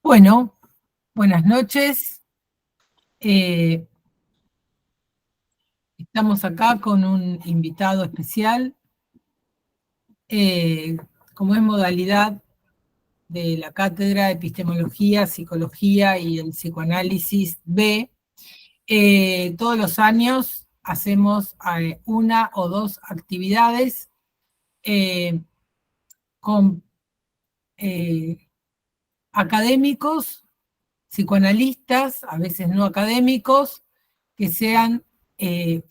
Bueno, buenas noches. Estamos acá con un invitado especial. Como es modalidad de la Cátedra de Epistemología, Psicología y el Psicoanálisis B, todos los años hacemos una o dos actividades con académicos, psicoanalistas, a veces no académicos, que sean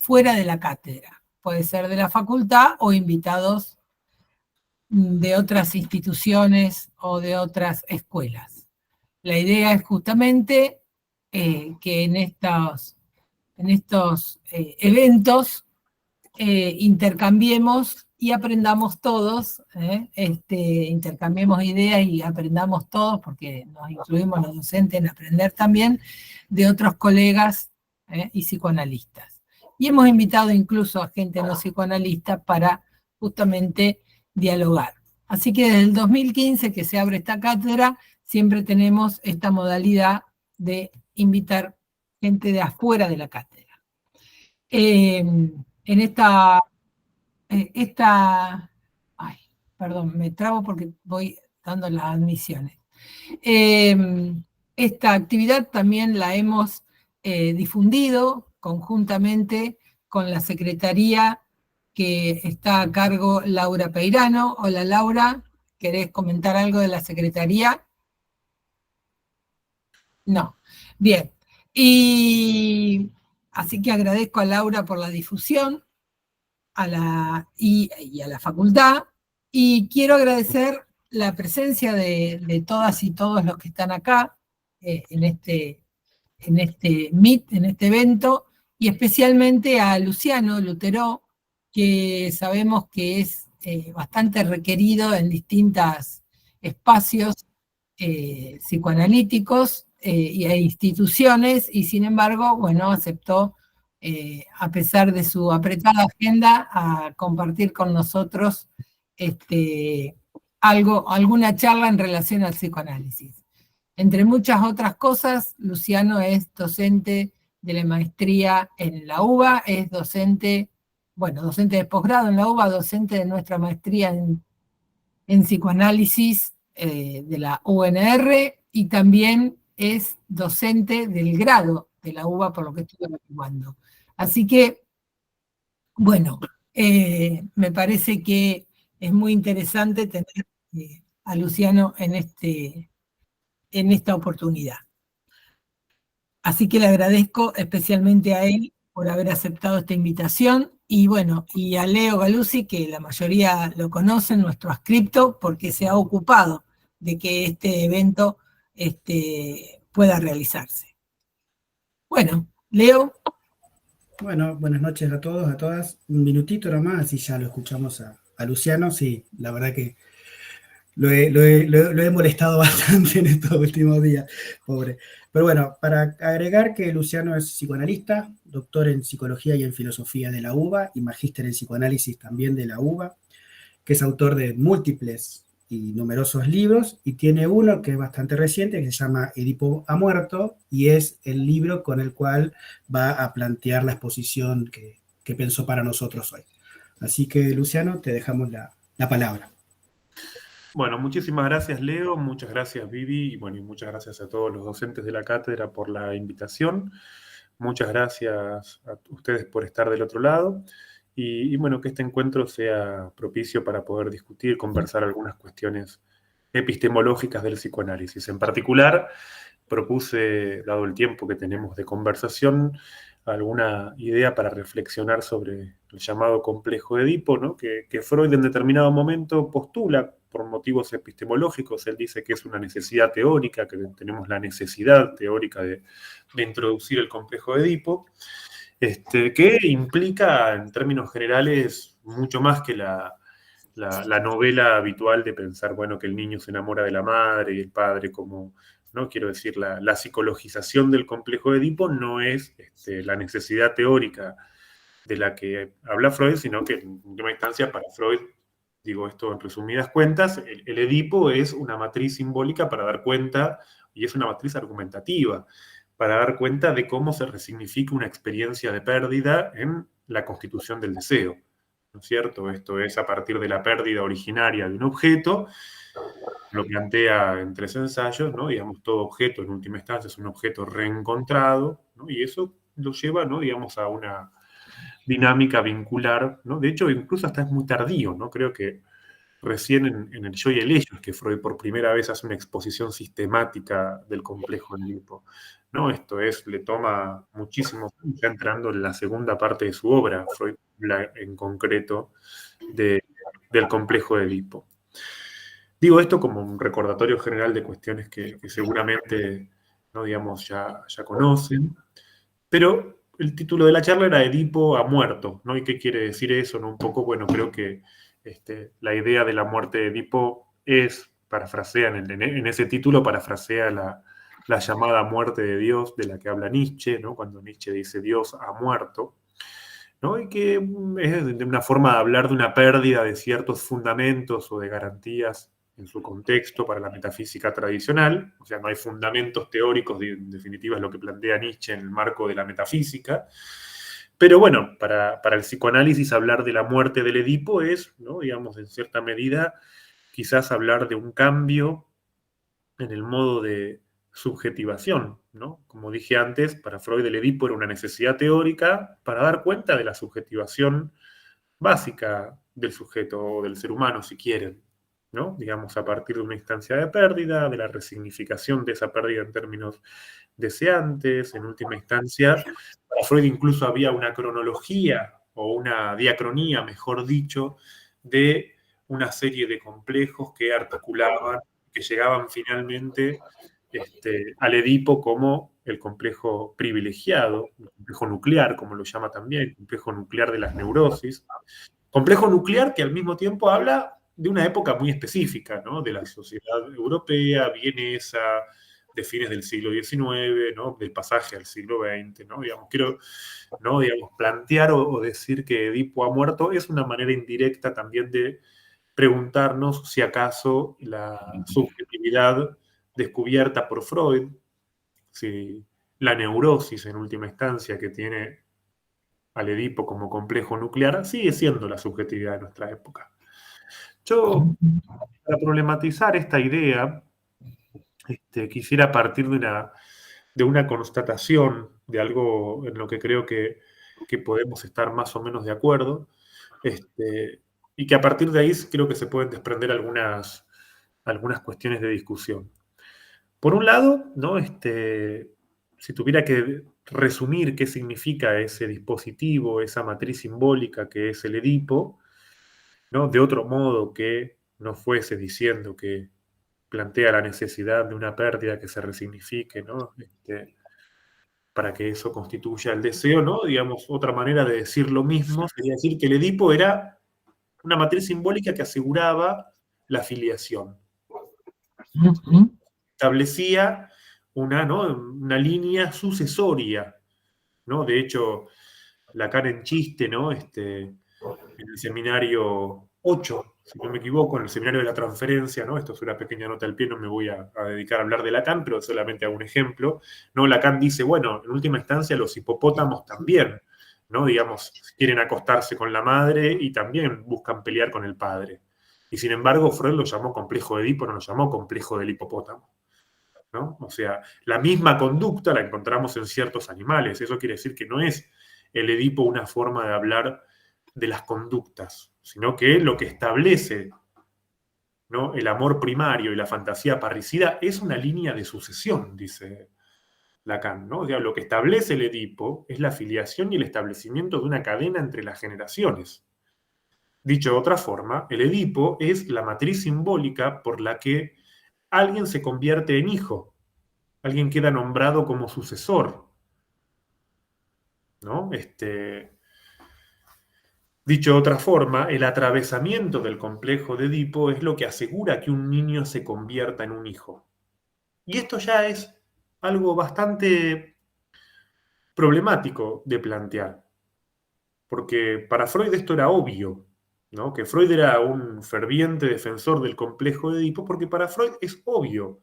fuera de la cátedra. Puede ser de la facultad o invitados de otras instituciones o de otras escuelas. La idea es justamente que en estos eventos intercambiemos y aprendamos todos, intercambiemos ideas y aprendamos todos, porque nos incluimos los docentes en aprender también de otros colegas y psicoanalistas. Y hemos invitado incluso a gente no psicoanalista para justamente dialogar. Así que desde el 2015 que se abre esta cátedra, siempre tenemos esta modalidad de invitar gente de afuera de la cátedra. En ay, perdón, me trabo porque voy dando las admisiones. Esta actividad también la hemos difundido conjuntamente con la secretaría que está a cargo Laura Peirano. Hola Laura, ¿querés comentar algo de la secretaría? No, bien. Y así que agradezco a Laura por la difusión y a la facultad, y quiero agradecer la presencia de todas y todos los que están acá en este meet, en este evento, y especialmente a Luciano Lutero, que sabemos que es bastante requerido en distintos espacios psicoanalíticos e instituciones, y sin embargo, bueno, aceptó, a pesar de su apretada agenda, a compartir con nosotros alguna charla en relación al psicoanálisis. Entre muchas otras cosas, Luciano es docente de la maestría en la UBA, es docente de posgrado en la UBA, docente de nuestra maestría en psicoanálisis de la UNR, y también es docente del grado de la UBA, por lo que estoy averiguando. Así que, bueno, me parece que es muy interesante tener a Luciano en esta oportunidad. Así que le agradezco especialmente a él por haber aceptado esta invitación, y bueno, y a Leo Galuzzi, que la mayoría lo conocen, nuestro adscripto, porque se ha ocupado de que este evento pueda realizarse. Bueno, Leo. Bueno, buenas noches a todos, a todas. Un minutito nomás y ya lo escuchamos a Luciano. Sí, la verdad que lo he molestado bastante en estos últimos días, pobre. Pero bueno, para agregar que Luciano es psicoanalista, doctor en psicología y en filosofía de la UBA y magíster en psicoanálisis también de la UBA, que es autor de múltiples y numerosos libros, y tiene uno que es bastante reciente, que se llama Edipo ha muerto, y es el libro con el cual va a plantear la exposición que pensó para nosotros hoy. Así que, Luciano, te dejamos la palabra. Bueno, muchísimas gracias, Leo, muchas gracias, Vivi, y bueno, y muchas gracias a todos los docentes de la cátedra por la invitación. Muchas gracias a ustedes por estar del otro lado. Y bueno, que este encuentro sea propicio para poder discutir, conversar algunas cuestiones epistemológicas del psicoanálisis. En particular, propuse, dado el tiempo que tenemos de conversación, alguna idea para reflexionar sobre el llamado complejo de Edipo, ¿no? que Freud en determinado momento postula por motivos epistemológicos. Él dice que es una necesidad teórica, que tenemos la necesidad teórica de introducir el complejo de Edipo, que implica, en términos generales, mucho más que la novela habitual de pensar, bueno, que el niño se enamora de la madre y el padre como, ¿no? Quiero decir, la psicologización del complejo de Edipo no es la necesidad teórica de la que habla Freud, sino que en última instancia para Freud, digo esto en resumidas cuentas, el Edipo es una matriz simbólica para dar cuenta y es una matriz argumentativa para dar cuenta de cómo se resignifica una experiencia de pérdida en la constitución del deseo, ¿no es cierto? Esto es a partir de la pérdida originaria de un objeto, lo plantea en 3 ensayos, ¿no? Digamos, todo objeto en última instancia es un objeto reencontrado, ¿no? Y eso lo lleva, ¿no? Digamos, a una dinámica vincular, ¿no? De hecho, incluso hasta es muy tardío, ¿no? Creo que recién en El yo y el ello es que Freud por primera vez hace una exposición sistemática del complejo de Edipo, ¿no? Esto es, le toma muchísimo, ya entrando en la segunda parte de su obra, Freud habla en concreto del complejo de Edipo. Digo esto como un recordatorio general de cuestiones que seguramente, ¿no? Digamos, ya conocen, pero el título de la charla era Edipo ha muerto, ¿no? ¿Y qué quiere decir eso? ¿No? Un poco, bueno, creo que la idea de la muerte de Edipo es, parafrasean en ese título, parafrasea la llamada muerte de Dios de la que habla Nietzsche, ¿no? Cuando Nietzsche dice Dios ha muerto, ¿no? Y que es de una forma de hablar de una pérdida de ciertos fundamentos o de garantías en su contexto para la metafísica tradicional, o sea, no hay fundamentos teóricos, en definitiva es lo que plantea Nietzsche en el marco de la metafísica, pero bueno, para el psicoanálisis hablar de la muerte del Edipo es, ¿no? Digamos, en cierta medida, quizás hablar de un cambio en el modo de subjetivación, ¿no? Como dije antes, para Freud el Edipo era una necesidad teórica para dar cuenta de la subjetivación básica del sujeto o del ser humano, si quieren, ¿no? Digamos, a partir de una instancia de pérdida, de la resignificación de esa pérdida en términos deseantes, en última instancia, para Freud incluso había una cronología o una diacronía, mejor dicho, de una serie de complejos que articulaban, que llegaban finalmente al Edipo como el complejo privilegiado, el complejo nuclear, como lo llama también, el complejo nuclear de las neurosis. Complejo nuclear que al mismo tiempo habla de una época muy específica, ¿no? De la sociedad europea, vienesa, de fines del siglo XIX, ¿no? Del pasaje al siglo XX, ¿no? Digamos, quiero, ¿no? Digamos, plantear o decir que Edipo ha muerto es una manera indirecta también de preguntarnos si acaso la subjetividad descubierta por Freud, si la neurosis en última instancia que tiene al Edipo como complejo nuclear, sigue siendo la subjetividad de nuestra época. Yo, para problematizar esta idea, quisiera partir de una constatación, de algo en lo que creo que podemos estar más o menos de acuerdo, y que a partir de ahí creo que se pueden desprender algunas cuestiones de discusión. Por un lado, ¿no? Si tuviera que resumir qué significa ese dispositivo, esa matriz simbólica que es el Edipo, ¿no? De otro modo que no fuese diciendo que plantea la necesidad de una pérdida que se resignifique, ¿no? Para que eso constituya el deseo, ¿no? Digamos, otra manera de decir lo mismo sería decir que el Edipo era una matriz simbólica que aseguraba la filiación. Establecía ¿no? una línea sucesoria, ¿no? De hecho, Lacan en chiste, ¿no? En el seminario 8, si no me equivoco, en el seminario de la transferencia, ¿no? Esto es una pequeña nota al pie, no me voy a dedicar a hablar de Lacan, pero solamente hago un ejemplo, ¿no? Lacan dice, bueno, en última instancia los hipopótamos también, ¿no? Digamos, quieren acostarse con la madre y también buscan pelear con el padre. Y sin embargo, Freud lo llamó complejo de Edipo, no lo llamó complejo del hipopótamo, ¿no? O sea, la misma conducta la encontramos en ciertos animales. Eso quiere decir que no es el Edipo una forma de hablar de las conductas, sino que lo que establece, ¿no? El amor primario y la fantasía parricida es una línea de sucesión, dice Lacan, ¿no? O sea, lo que establece el Edipo es la filiación y el establecimiento de una cadena entre las generaciones. Dicho de otra forma, el Edipo es la matriz simbólica por la que alguien se convierte en hijo, alguien queda nombrado como sucesor, ¿no? Dicho de otra forma, el atravesamiento del complejo de Edipo es lo que asegura que un niño se convierta en un hijo. Y esto ya es algo bastante problemático de plantear, porque para Freud esto era obvio, ¿no? Que Freud era un ferviente defensor del complejo de Edipo, porque para Freud es obvio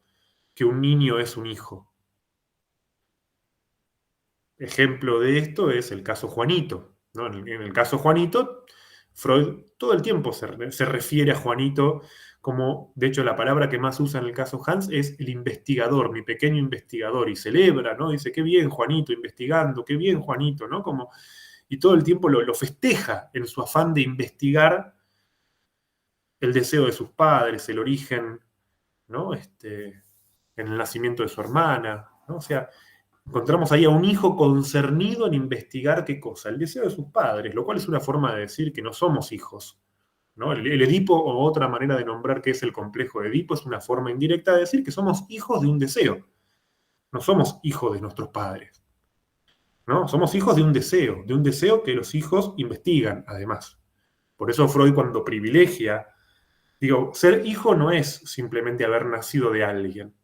que un niño es un hijo. Ejemplo de esto es el caso Juanito, ¿no? En el caso Juanito, Freud todo el tiempo se refiere a Juanito como, de hecho, la palabra que más usa en el caso Hans es el investigador, mi pequeño investigador, y celebra, ¿no? Dice, qué bien Juanito investigando, qué bien Juanito, ¿no? Como, y todo el tiempo lo festeja en su afán de investigar el deseo de sus padres, el origen, ¿no? En el nacimiento de su hermana, ¿no? O sea, encontramos ahí a un hijo concernido en investigar qué cosa, el deseo de sus padres, lo cual es una forma de decir que no somos hijos, ¿no? El Edipo, o otra manera de nombrar qué es el complejo de Edipo, es una forma indirecta de decir que somos hijos de un deseo, no somos hijos de nuestros padres, ¿no? Somos hijos de un deseo que los hijos investigan, además. Por eso Freud, cuando privilegia, digo, ser hijo no es simplemente haber nacido de alguien,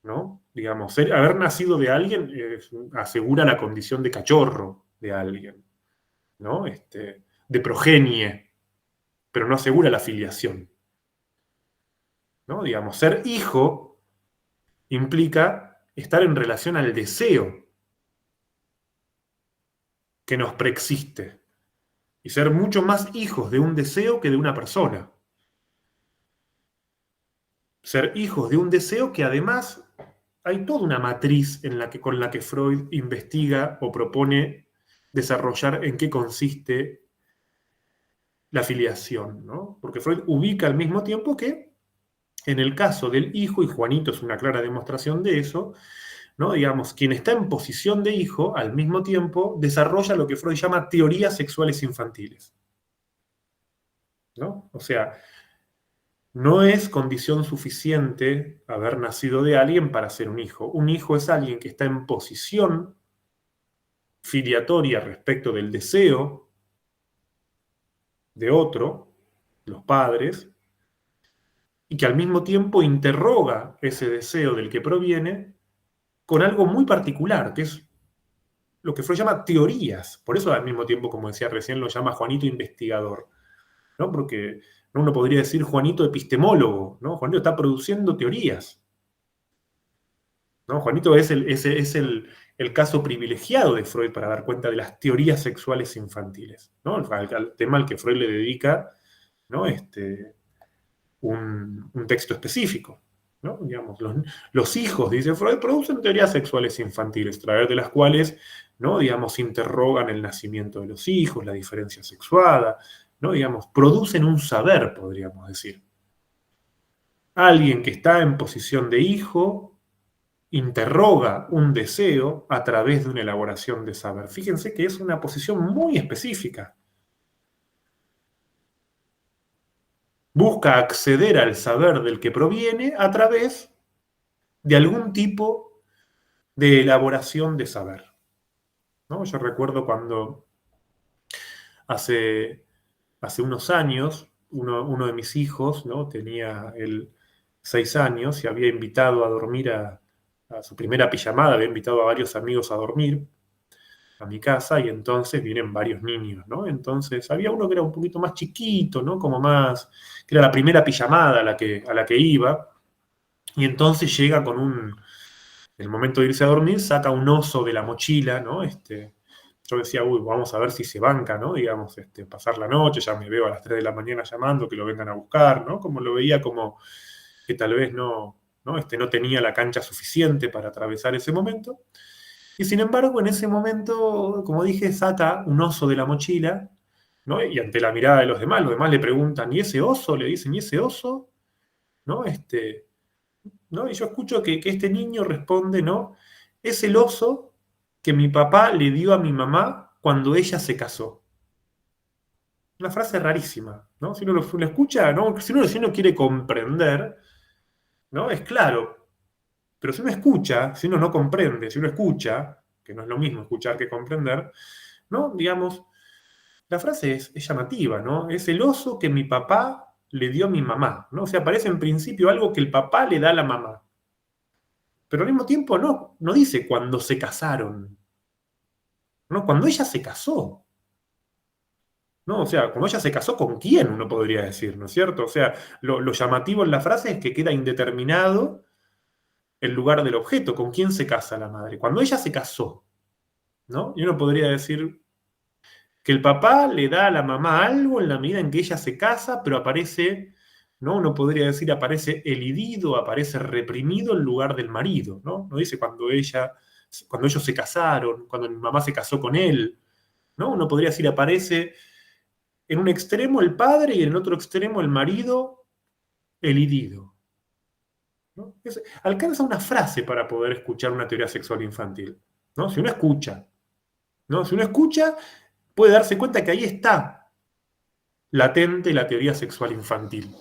¿no? Digamos, haber nacido de alguien asegura la condición de cachorro de alguien, ¿no? De progenie, pero no asegura la filiación, ¿no? Digamos, ser hijo implica estar en relación al deseo que nos preexiste y ser mucho más hijos de un deseo que de una persona. Ser hijos de un deseo que además hay toda una matriz con la que Freud investiga o propone desarrollar en qué consiste la filiación, ¿no? Porque Freud ubica al mismo tiempo que en el caso del hijo, y Juanito es una clara demostración de eso, ¿no? Digamos, quien está en posición de hijo, al mismo tiempo, desarrolla lo que Freud llama teorías sexuales infantiles, ¿no? O sea, no es condición suficiente haber nacido de alguien para ser un hijo. Un hijo es alguien que está en posición filiatoria respecto del deseo de otro, los padres, y que al mismo tiempo interroga ese deseo del que proviene con algo muy particular, que es lo que Freud llama teorías. Por eso al mismo tiempo, como decía recién, lo llama Juanito investigador, ¿no? Porque uno podría decir Juanito epistemólogo, ¿no? Juanito está produciendo teorías, ¿no? Juanito es el caso privilegiado de Freud para dar cuenta de las teorías sexuales infantiles, ¿no? Al tema al que Freud le dedica, ¿no? Un texto específico, ¿no? Digamos, los hijos, dice Freud, producen teorías sexuales infantiles, a través de las cuales, ¿no? Digamos, interrogan el nacimiento de los hijos, la diferencia sexuada, ¿no? Digamos, producen un saber, podríamos decir. Alguien que está en posición de hijo interroga un deseo a través de una elaboración de saber. Fíjense que es una posición muy específica. Busca acceder al saber del que proviene a través de algún tipo de elaboración de saber, ¿no? Yo recuerdo cuando hace unos años uno de mis hijos, ¿no? Tenía él 6 años y había invitado a dormir a su primera pijamada, había invitado a varios amigos a dormir a mi casa y entonces vienen varios niños, ¿no? Entonces había uno que era un poquito más chiquito, ¿no? Como más, que era la primera pijamada a la que iba, y entonces llega con en el momento de irse a dormir, saca un oso de la mochila, ¿no? Yo decía, uy, vamos a ver si se banca, ¿no? Digamos, pasar la noche, ya me veo a las 3 de la mañana llamando, que lo vengan a buscar, ¿no? Como lo veía como que tal vez no tenía la cancha suficiente para atravesar ese momento. Y sin embargo, en ese momento, como dije, saca un oso de la mochila, ¿no? Y ante la mirada de los demás le preguntan, ¿y ese oso? Le dicen, ¿y ese oso? ¿No? ¿No? Y yo escucho que este niño responde, ¿no? Es el oso que mi papá le dio a mi mamá cuando ella se casó. Una frase rarísima, ¿no? Si uno lo escucha, ¿no? Si uno quiere comprender, ¿no? Es claro. Pero si uno escucha, si uno no comprende, si uno escucha, que no es lo mismo escuchar que comprender, ¿no? Digamos, la frase es llamativa, ¿no? Es el oso que mi papá le dio a mi mamá, ¿no? O sea, parece en principio algo que el papá le da a la mamá. Pero al mismo tiempo no dice cuando se casaron, ¿no? Cuando ella se casó. ¿No? O sea, cuando ella se casó, ¿con quién? Uno podría decir, ¿no es cierto? O sea, lo llamativo en la frase es que queda indeterminado, el lugar del objeto, con quién se casa la madre. Cuando ella se casó, ¿no? Y uno podría decir que el papá le da a la mamá algo en la medida en que ella se casa, pero aparece, ¿no? Uno podría decir, aparece elidido, aparece reprimido en lugar del marido, ¿no? No dice cuando ellos se casaron, cuando mi mamá se casó con él, ¿no? Uno podría decir, aparece en un extremo el padre y en el otro extremo el marido elidido, ¿no? Alcanza una frase para poder escuchar una teoría sexual infantil, ¿no? Si uno escucha, ¿no? Si uno escucha, puede darse cuenta que ahí está latente la teoría sexual infantil,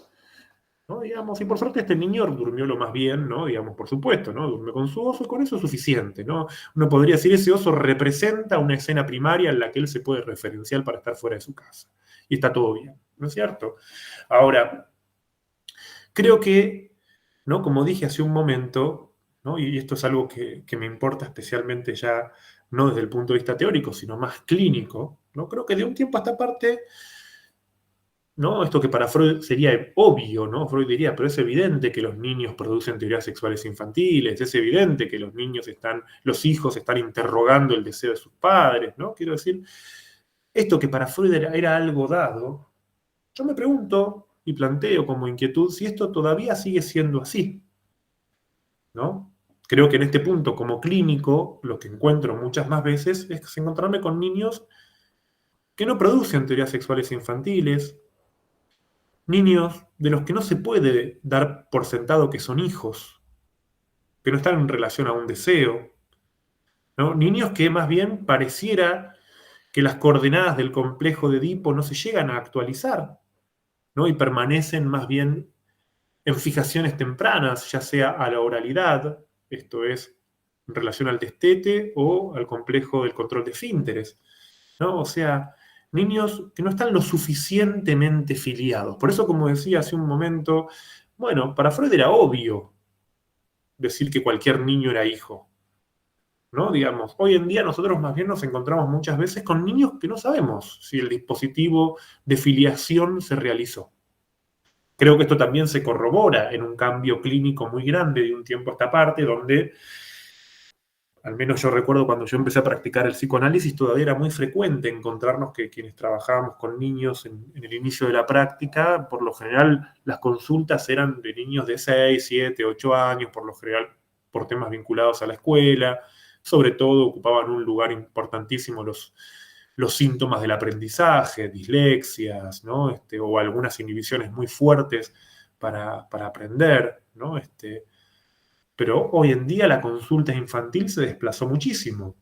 ¿no? Digamos, y por suerte este niño durmió lo más bien, ¿no? Digamos, por supuesto, ¿no? Durmió con su oso y con eso es suficiente, ¿no? Uno podría decir ese oso representa una escena primaria en la que él se puede referenciar para estar fuera de su casa. Y está todo bien, ¿no es cierto? Ahora, creo que, ¿no? Como dije hace un momento, ¿no? Y esto es algo que me importa especialmente ya, no desde el punto de vista teórico, sino más clínico, ¿no? Creo que de un tiempo a esta parte, ¿no? Esto que para Freud sería obvio, ¿no? Freud diría, pero es evidente que los niños producen teorías sexuales infantiles, es evidente que los hijos están interrogando el deseo de sus padres, ¿no? Quiero decir, esto que para Freud era algo dado, yo me pregunto y planteo como inquietud si esto todavía sigue siendo así, ¿no? Creo que en este punto, como clínico, lo que encuentro muchas más veces es encontrarme con niños que no producen teorías sexuales infantiles, niños de los que no se puede dar por sentado que son hijos, que no están en relación a un deseo, ¿no? Niños que más bien pareciera que las coordenadas del complejo de Edipo no se llegan a actualizar, ¿no? Y permanecen más bien en fijaciones tempranas, ya sea a la oralidad, esto es, en relación al destete o al complejo del control de esfínteres, ¿no? O sea, niños que no están lo suficientemente filiados. Por eso, como decía hace un momento, bueno, para Freud era obvio decir que cualquier niño era hijo, ¿no? Digamos, hoy en día nosotros más bien nos encontramos muchas veces con niños que no sabemos si el dispositivo de filiación se realizó. Creo que esto también se corrobora en un cambio clínico muy grande de un tiempo a esta parte, donde, al menos yo recuerdo cuando yo empecé a practicar el psicoanálisis, todavía era muy frecuente encontrarnos que quienes trabajábamos con niños en el inicio de la práctica, por lo general las consultas eran de niños de 6, 7, 8 años, por lo general por temas vinculados a la escuela, sobre todo ocupaban un lugar importantísimo los síntomas del aprendizaje, dislexias, ¿no? O algunas inhibiciones muy fuertes para aprender, ¿no? Pero hoy en día la consulta infantil se desplazó muchísimo,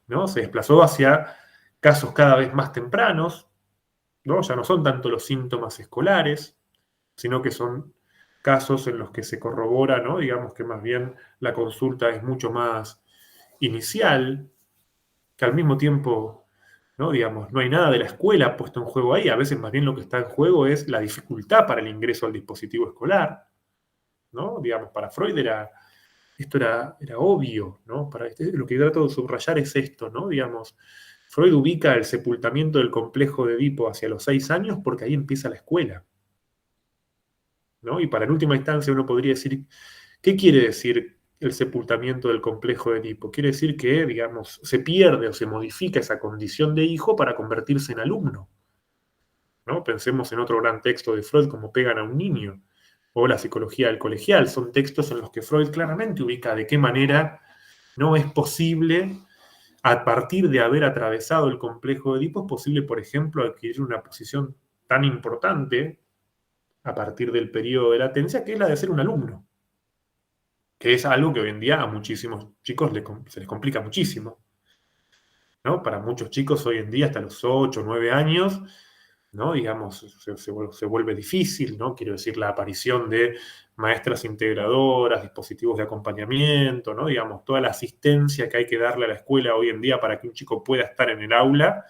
¿no? Se desplazó hacia casos cada vez más tempranos, ¿no? Ya no son tanto los síntomas escolares, sino que son casos en los que se corrobora, ¿no? Digamos que más bien la consulta es mucho más inicial, que al mismo tiempo, ¿no? Digamos, no hay nada de la escuela puesto en juego ahí. A veces más bien lo que está en juego es la dificultad para el ingreso al dispositivo escolar, ¿no? Digamos, para Freud esto era obvio, ¿no? Lo que trato de subrayar es esto, ¿no? Digamos, Freud ubica el sepultamiento del complejo de Edipo hacia los 6 años porque ahí empieza la escuela, ¿no? Y para en última instancia uno podría decir, ¿qué quiere decir el sepultamiento del complejo de Edipo? Quiere decir que, digamos, se pierde o se modifica esa condición de hijo para convertirse en alumno, ¿no? Pensemos en otro gran texto de Freud como Pegan a un niño, o La psicología del colegial. Son textos en los que Freud claramente ubica de qué manera no es posible, a partir de haber atravesado el complejo de Edipo, es posible, por ejemplo, adquirir una posición tan importante a partir del periodo de latencia, que es la de ser un alumno, que es algo que hoy en día a muchísimos chicos se les complica muchísimo, ¿no? Para muchos chicos hoy en día, hasta los 8 o 9 años, ¿no? Digamos, se vuelve difícil, ¿no? Quiero decir, la aparición de maestras integradoras, dispositivos de acompañamiento, ¿no? Digamos, toda la asistencia que hay que darle a la escuela hoy en día para que un chico pueda estar en el aula,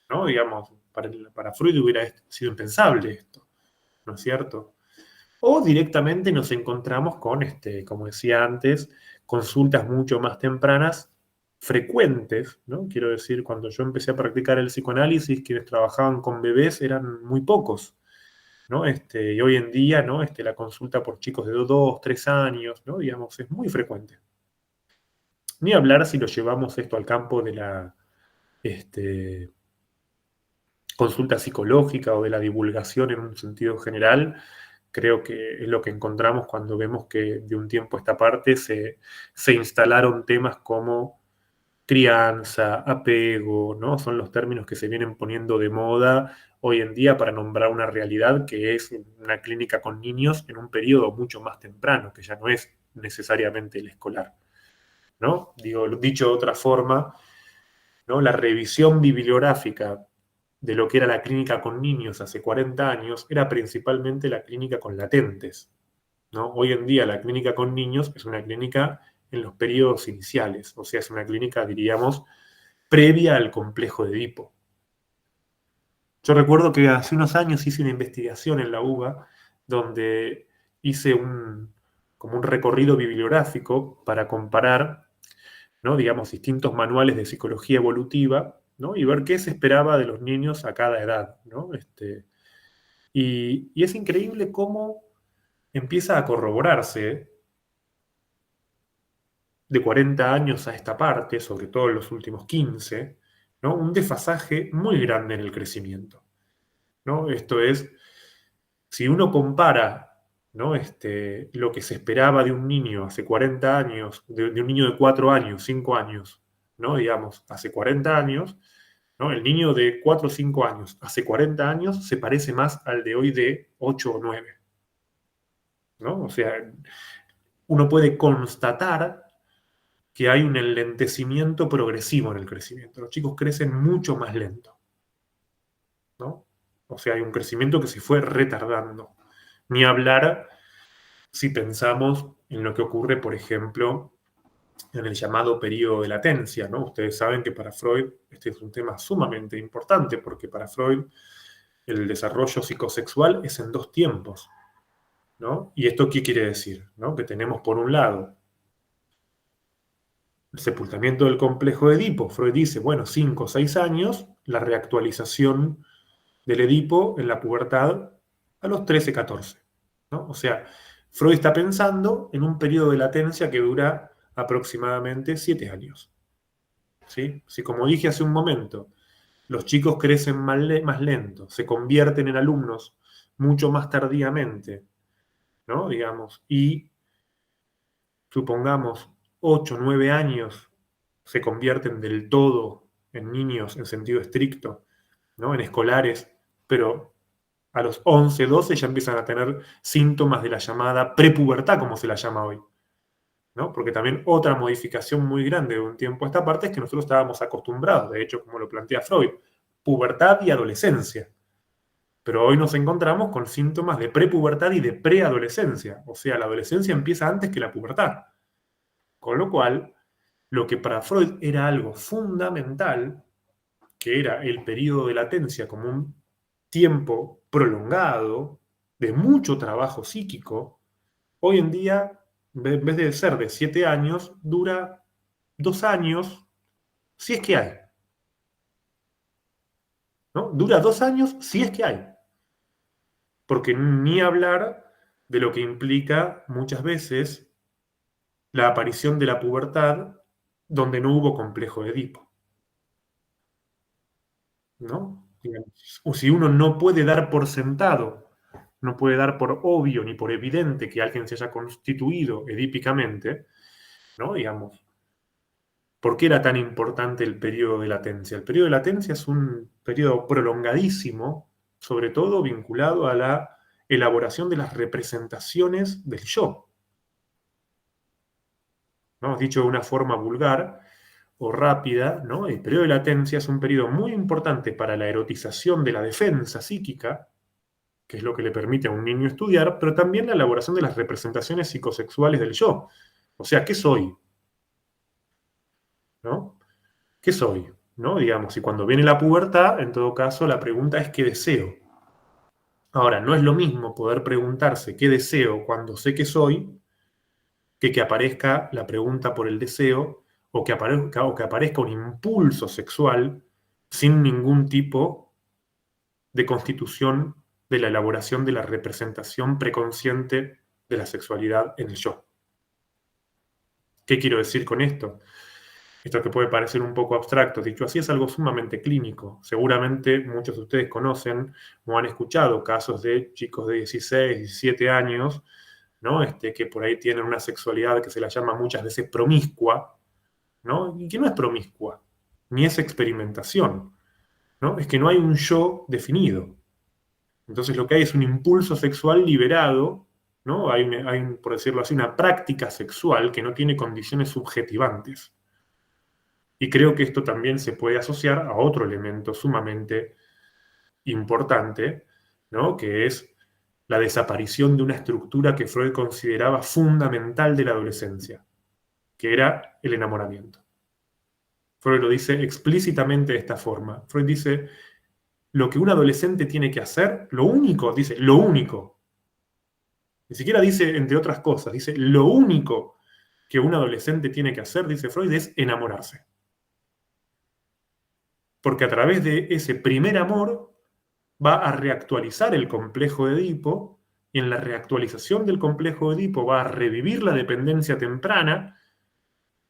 ¿no? Digamos, para Freud hubiera sido impensable esto, ¿no es cierto? O directamente nos encontramos con, como decía antes, consultas mucho más tempranas, frecuentes, ¿no? Quiero decir, cuando yo empecé a practicar el psicoanálisis, quienes trabajaban con bebés eran muy pocos. ¿no? Y hoy en día, ¿no? La consulta por chicos de 2, 3 años, ¿no? Digamos, es muy frecuente. Ni hablar si lo llevamos esto al campo de la consulta psicológica o de la divulgación en un sentido general. Creo que es lo que encontramos cuando vemos que de un tiempo a esta parte se instalaron temas como crianza, apego, ¿no? Son los términos que se vienen poniendo de moda hoy en día para nombrar una realidad que es una clínica con niños en un periodo mucho más temprano, que ya no es necesariamente el escolar, ¿no? Dicho de otra forma, ¿no? La revisión bibliográfica de lo que era la clínica con niños hace 40 años era principalmente la clínica con latentes, ¿no? Hoy en día la clínica con niños es una clínica en los periodos iniciales, o sea, es una clínica, diríamos, previa al complejo de Edipo. Yo recuerdo que hace unos años hice una investigación en la UBA donde hice como un recorrido bibliográfico para comparar, ¿no? Digamos, distintos manuales de psicología evolutiva, ¿no? Y ver qué se esperaba de los niños a cada edad, ¿no? Y es increíble cómo empieza a corroborarse de 40 años a esta parte, sobre todo en los últimos 15, ¿no? Un desfasaje muy grande en el crecimiento, ¿no? Esto es, si uno compara, ¿no? Lo que se esperaba de un niño hace 40 años, de un niño de 4 años, 5 años, ¿no? Digamos, hace 40 años, ¿no? El niño de 4 o 5 años hace 40 años se parece más al de hoy de 8 o 9, ¿no? O sea, uno puede constatar que hay un enlentecimiento progresivo en el crecimiento. Los chicos crecen mucho más lento, ¿no? O sea, hay un crecimiento que se fue retardando. Ni hablar si pensamos en lo que ocurre, por ejemplo, en el llamado periodo de latencia, ¿no? Ustedes saben que para Freud este es un tema sumamente importante, porque para Freud el desarrollo psicosexual es en 2 tiempos, ¿no? ¿Y esto qué quiere decir? ¿No? Que tenemos por un lado el sepultamiento del complejo de Edipo. Freud dice, bueno, 5 o 6 años, la reactualización del Edipo en la pubertad a los 13, 14, ¿no? O sea, Freud está pensando en un periodo de latencia que dura aproximadamente 7 años. ¿Sí? Si, como dije hace un momento, los chicos crecen más lento, se convierten en alumnos mucho más tardíamente, ¿no? Digamos, y supongamos 8, 9 años se convierten del todo en niños en sentido estricto, ¿no? En escolares, pero a los 11, 12 ya empiezan a tener síntomas de la llamada prepubertad, como se la llama hoy, ¿no? Porque también otra modificación muy grande de un tiempo a esta parte es que nosotros estábamos acostumbrados, de hecho, como lo plantea Freud, pubertad y adolescencia. Pero hoy nos encontramos con síntomas de prepubertad y de preadolescencia, o sea, la adolescencia empieza antes que la pubertad. Con lo cual, lo que para Freud era algo fundamental, que era el periodo de latencia como un tiempo prolongado de mucho trabajo psíquico, hoy en día, en vez de ser de 7 años, dura 2 años, si es que hay, ¿no? Dura 2 años si es que hay. Porque ni hablar de lo que implica muchas veces la aparición de la pubertad donde no hubo complejo de Edipo, ¿no? O si uno no puede dar por sentado, no puede dar por obvio ni por evidente que alguien se haya constituido edípicamente, ¿no? Digamos, ¿por qué era tan importante el periodo de latencia? El periodo de latencia es un periodo prolongadísimo, sobre todo vinculado a la elaboración de las representaciones del yo, ¿no? Dicho de una forma vulgar o rápida, ¿no? El periodo de latencia es un periodo muy importante para la erotización de la defensa psíquica, que es lo que le permite a un niño estudiar, pero también la elaboración de las representaciones psicosexuales del yo. O sea, ¿qué soy? ¿No? ¿Qué soy? ¿No? Digamos, y cuando viene la pubertad, en todo caso, la pregunta es ¿qué deseo? Ahora, no es lo mismo poder preguntarse qué deseo cuando sé qué soy, que aparezca la pregunta por el deseo, o que aparezca un impulso sexual sin ningún tipo de constitución de la elaboración de la representación preconsciente de la sexualidad en el yo. ¿Qué quiero decir con esto? Esto que puede parecer un poco abstracto, dicho así, es algo sumamente clínico. Seguramente muchos de ustedes conocen o han escuchado casos de chicos de 16, 17 años, ¿no? Que por ahí tienen una sexualidad que se la llama muchas veces promiscua, ¿no? Y que no es promiscua, ni es experimentación, ¿no? Es que no hay un yo definido. Entonces lo que hay es un impulso sexual liberado, ¿no? Por decirlo así, una práctica sexual que no tiene condiciones subjetivantes. Y creo que esto también se puede asociar a otro elemento sumamente importante, ¿no? Que es la desaparición de una estructura que Freud consideraba fundamental de la adolescencia, que era el enamoramiento. Freud lo dice explícitamente de esta forma. Freud dice, lo que un adolescente tiene que hacer, lo único, dice, lo único. Ni siquiera dice, entre otras cosas, dice, lo único que un adolescente tiene que hacer, dice Freud, es enamorarse. Porque a través de ese primer amor va a reactualizar el complejo de Edipo, y en la reactualización del complejo de Edipo va a revivir la dependencia temprana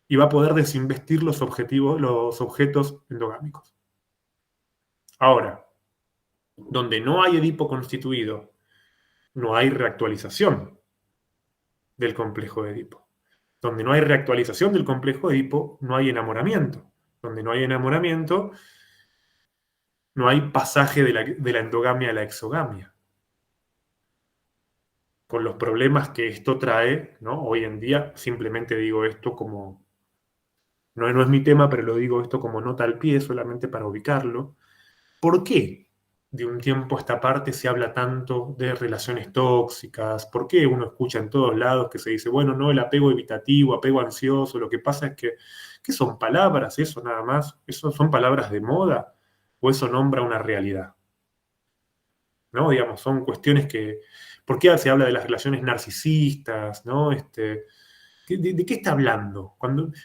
y va a poder desinvestir los objetos endogámicos. Ahora, donde no hay Edipo constituido, no hay reactualización del complejo de Edipo. Donde no hay reactualización del complejo de Edipo, no hay enamoramiento. Donde no hay enamoramiento, no hay pasaje de la endogamia a la exogamia. Con los problemas que esto trae, ¿no? Hoy en día, simplemente digo esto como, no es mi tema, pero lo digo esto como nota al pie, solamente para ubicarlo. ¿Por qué de un tiempo a esta parte se habla tanto de relaciones tóxicas? ¿Por qué uno escucha en todos lados que se dice, bueno, no, el apego evitativo, apego ansioso? Lo que pasa es que, ¿qué son palabras eso nada más? ¿Eso son palabras de moda? ¿O eso nombra una realidad? ¿No? Digamos, son cuestiones que... ¿Por qué se habla de las relaciones narcisistas? ¿No? ¿De qué está hablando?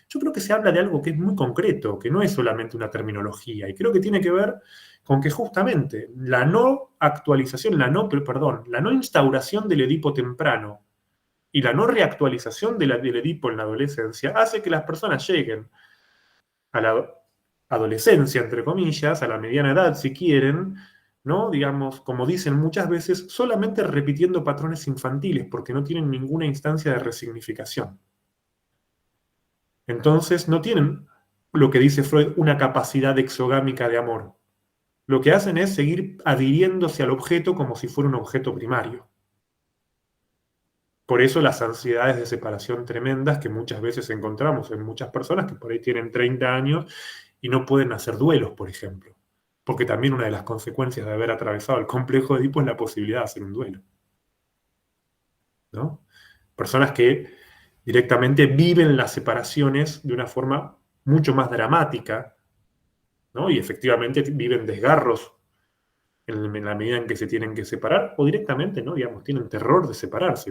Yo creo que se habla de algo que es muy concreto, que no es solamente una terminología, y creo que tiene que ver con que justamente la no actualización, la no instauración del Edipo temprano y la no reactualización del Edipo en la adolescencia hace que las personas lleguen a la adolescencia, entre comillas, a la mediana edad, si quieren, ¿no? Digamos, como dicen muchas veces, solamente repitiendo patrones infantiles, porque no tienen ninguna instancia de resignificación. Entonces, no tienen, lo que dice Freud, una capacidad exogámica de amor. Lo que hacen es seguir adhiriéndose al objeto como si fuera un objeto primario. Por eso las ansiedades de separación tremendas que muchas veces encontramos en muchas personas que por ahí tienen 30 años y no pueden hacer duelos, por ejemplo. Porque también una de las consecuencias de haber atravesado el complejo de Edipo es la posibilidad de hacer un duelo, ¿no? Personas que directamente viven las separaciones de una forma mucho más dramática, ¿no? Y efectivamente viven desgarros en la medida en que se tienen que separar, o directamente, ¿no? Digamos, tienen terror de separarse,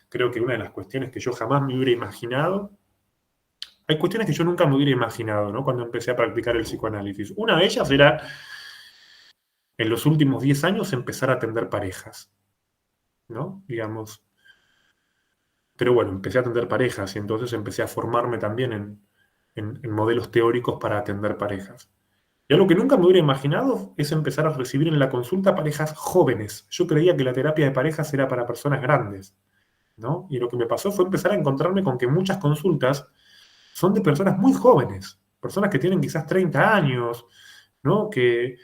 creo que una de las cuestiones que yo jamás me hubiera imaginado, hay cuestiones que yo nunca me hubiera imaginado, ¿no? Cuando empecé a practicar el psicoanálisis. Una de ellas era, en los últimos 10 años, empezar a atender parejas, ¿no? Digamos. Pero bueno, empecé a atender parejas y entonces empecé a formarme también en modelos teóricos para atender parejas. Y algo que nunca me hubiera imaginado es empezar a recibir en la consulta parejas jóvenes. Yo creía que la terapia de parejas era para personas grandes, ¿no? Y lo que me pasó fue empezar a encontrarme con que muchas consultas son de personas muy jóvenes, personas que tienen quizás 30 años, ¿no? Que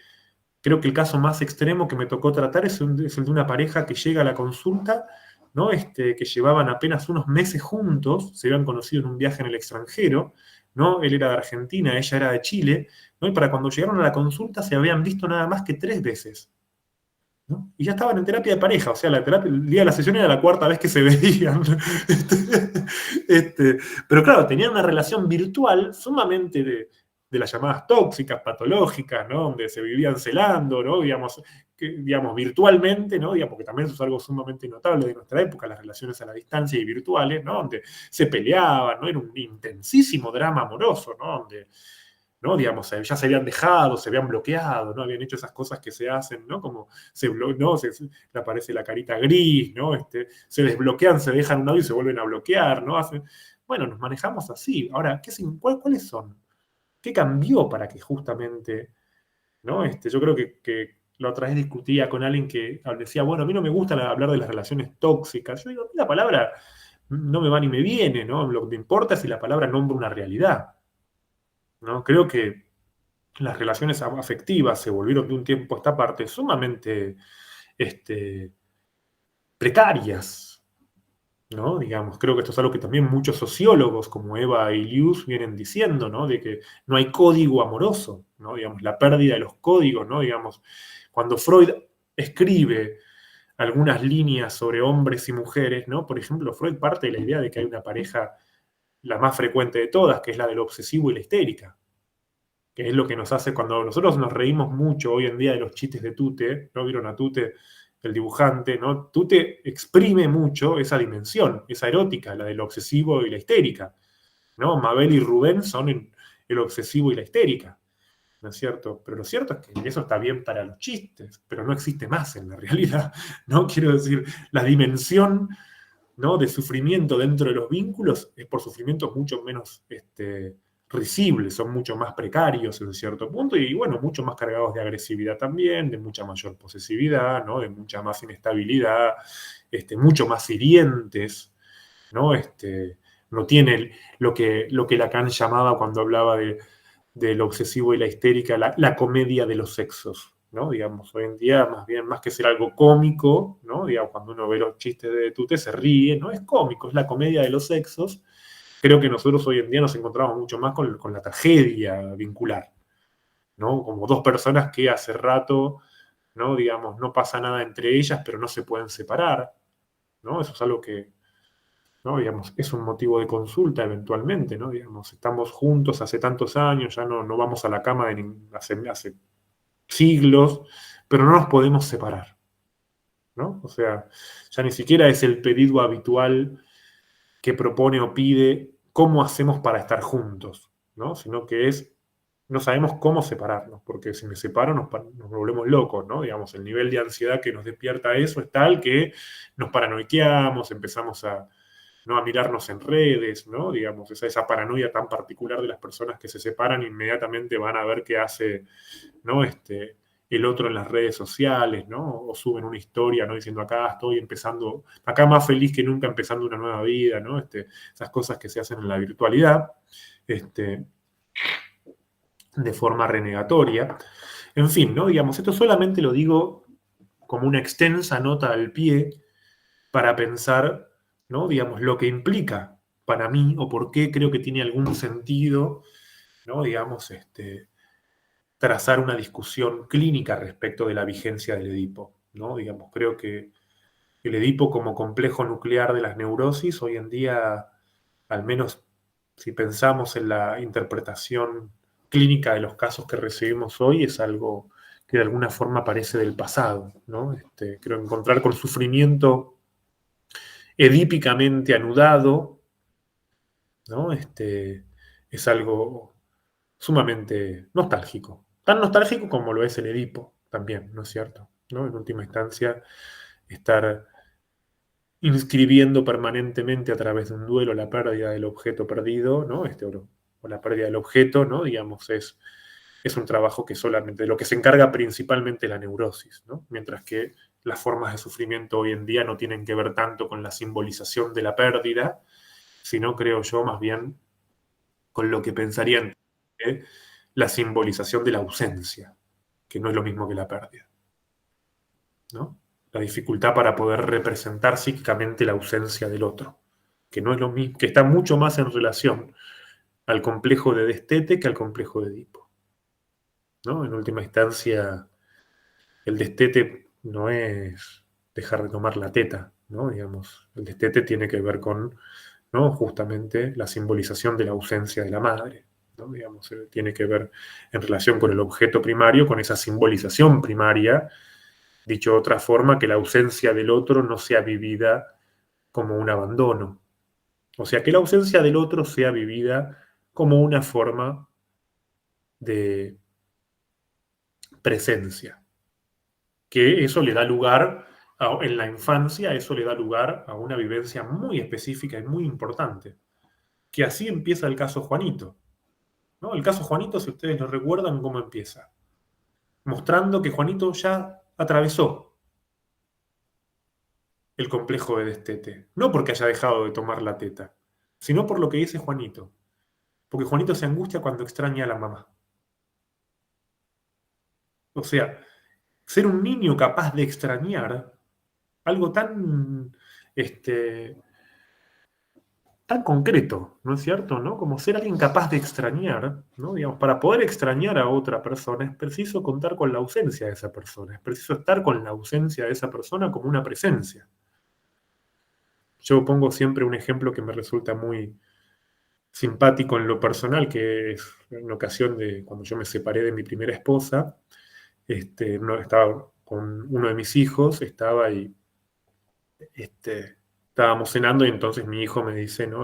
creo que el caso más extremo que me tocó tratar es el de una pareja que llega a la consulta, ¿no? Que llevaban apenas unos meses juntos, se habían conocido en un viaje en el extranjero, ¿no? Él era de Argentina, ella era de Chile, ¿no? Y para cuando llegaron a la consulta se habían visto nada más que 3 veces, ¿no? Y ya estaban en terapia de pareja, o sea, el día de la sesión era la 4ª vez que se veían. Pero claro, tenían una relación virtual sumamente de las llamadas tóxicas, patológicas, ¿no? Donde se vivían celando, ¿no? Digamos, virtualmente, ¿no? Digamos, porque también eso es algo sumamente notable de nuestra época, las relaciones a la distancia y virtuales, ¿no? Donde se peleaban, ¿no? Era un intensísimo drama amoroso, ¿no? Donde ¿no? Digamos, ya se habían dejado, se habían bloqueado, ¿no? Habían hecho esas cosas que se hacen, ¿no? Como ¿no? Le aparece la carita gris, ¿no? Se desbloquean, se dejan un audio y se vuelven a bloquear, ¿no? Bueno, nos manejamos así. Ahora, ¿cuáles son? ¿Qué cambió para que justamente, ¿no? Yo creo que la otra vez discutía con alguien que decía, bueno, a mí no me gusta hablar de las relaciones tóxicas. Yo digo, a mí la palabra no me va ni me viene, ¿no? Lo que me importa es si la palabra nombra una realidad, ¿no? Creo que las relaciones afectivas se volvieron de un tiempo a esta parte sumamente precarias, ¿no? Digamos, creo que esto es algo que también muchos sociólogos como Eva Illius vienen diciendo, ¿no? De que no hay código amoroso, ¿no? Digamos, la pérdida de los códigos, ¿no? Digamos, cuando Freud escribe algunas líneas sobre hombres y mujeres, ¿no? Por ejemplo, Freud parte de la idea de que hay una pareja, la más frecuente de todas, que es la del obsesivo y la histérica, que es lo que nos hace cuando nosotros nos reímos mucho hoy en día de los chistes de Tute, ¿no? ¿Vieron a Tute, el dibujante, ¿no? Tute exprime mucho esa dimensión, esa erótica, la del obsesivo y la histérica, ¿no? Mabel y Rubén son el obsesivo y la histérica, ¿no es cierto? Pero lo cierto es que eso está bien para los chistes, pero no existe más en la realidad, ¿no? Quiero decir, la dimensión, ¿no? de sufrimiento dentro de los vínculos es por sufrimientos mucho menos risibles, son mucho más precarios en cierto punto y bueno, mucho más cargados de agresividad también, de mucha mayor posesividad, ¿no? de mucha más inestabilidad, mucho más hirientes, ¿no? No tiene lo que Lacan llamaba cuando hablaba del obsesivo y la histérica, la comedia de los sexos, ¿no? Digamos, hoy en día, más bien, más que ser algo cómico, ¿no? Digamos, cuando uno ve los chistes de Tute se ríe, ¿no? Es cómico, es la comedia de los sexos. Creo que nosotros hoy en día nos encontramos mucho más con la tragedia vincular, ¿no? Como dos personas que hace rato, ¿no? Digamos, no pasa nada entre ellas, pero no se pueden separar, ¿no? Eso es algo que, ¿no? Digamos, es un motivo de consulta eventualmente, ¿no? Digamos, estamos juntos hace tantos años, ya no vamos a la cama hace siglos, pero no nos podemos separar, ¿no? O sea, ya ni siquiera es el pedido habitual que propone o pide cómo hacemos para estar juntos, ¿no? Sino que no sabemos cómo separarnos, porque si me separo nos volvemos locos, ¿no? Digamos, el nivel de ansiedad que nos despierta eso es tal que nos paranoiqueamos, empezamos ¿no? a mirarnos en redes, ¿no? Digamos, esa paranoia tan particular de las personas que se separan inmediatamente van a ver qué hace, ¿no? El otro en las redes sociales, ¿no? O suben una historia, ¿no? Diciendo acá estoy empezando, acá más feliz que nunca empezando una nueva vida, ¿no? Esas cosas que se hacen en la virtualidad, de forma renegatoria. En fin, ¿no? Digamos, esto solamente lo digo como una extensa nota al pie para pensar, ¿no? Digamos, lo que implica para mí o por qué creo que tiene algún sentido, ¿no? Digamos, trazar una discusión clínica respecto de la vigencia del Edipo, ¿no? Digamos, creo que el Edipo como complejo nuclear de las neurosis hoy en día, al menos si pensamos en la interpretación clínica de los casos que recibimos hoy, es algo que de alguna forma parece del pasado, ¿no? Creo encontrar con sufrimiento edípicamente anudado, ¿no? Es algo sumamente nostálgico. Tan nostálgico como lo es el Edipo también, ¿no es cierto? ¿No? En última instancia, estar inscribiendo permanentemente a través de un duelo la pérdida del objeto perdido, ¿no? O la pérdida del objeto, ¿no? Digamos, es un trabajo que solamente, de lo que se encarga principalmente la neurosis, ¿no? Mientras que las formas de sufrimiento hoy en día no tienen que ver tanto con la simbolización de la pérdida, sino, creo yo, más bien con lo que pensarían la simbolización de la ausencia, que no es lo mismo que la pérdida, ¿no? La dificultad para poder representar psíquicamente la ausencia del otro, que no es lo mismo, que está mucho más en relación al complejo de destete que al complejo de Edipo, ¿no? En última instancia, el destete no es dejar de tomar la teta, ¿no? Digamos, el destete tiene que ver con, ¿no? justamente la simbolización de la ausencia de la madre, ¿no? Digamos, tiene que ver en relación con el objeto primario, con esa simbolización primaria, dicho de otra forma, que la ausencia del otro no sea vivida como un abandono. O sea, que la ausencia del otro sea vivida como una forma de presencia. Que eso le da lugar, en la infancia, eso le da lugar a una vivencia muy específica y muy importante. Que así empieza el caso Juanito, ¿no? El caso Juanito, si ustedes lo recuerdan, ¿cómo empieza? Mostrando que Juanito ya atravesó el complejo de destete. No porque haya dejado de tomar la teta, sino por lo que dice Juanito. Porque Juanito se angustia cuando extraña a la mamá. O sea, ser un niño capaz de extrañar algo tan, tan concreto, ¿no es cierto? ¿No? Como ser alguien capaz de extrañar, ¿no? Digamos, para poder extrañar a otra persona es preciso contar con la ausencia de esa persona, es preciso estar con la ausencia de esa persona como una presencia. Yo pongo siempre un ejemplo que me resulta muy simpático en lo personal, que es en ocasión de cuando yo me separé de mi primera esposa, no, estaba con uno de mis hijos, estaba y estábamos cenando y entonces mi hijo me dice, ¿no?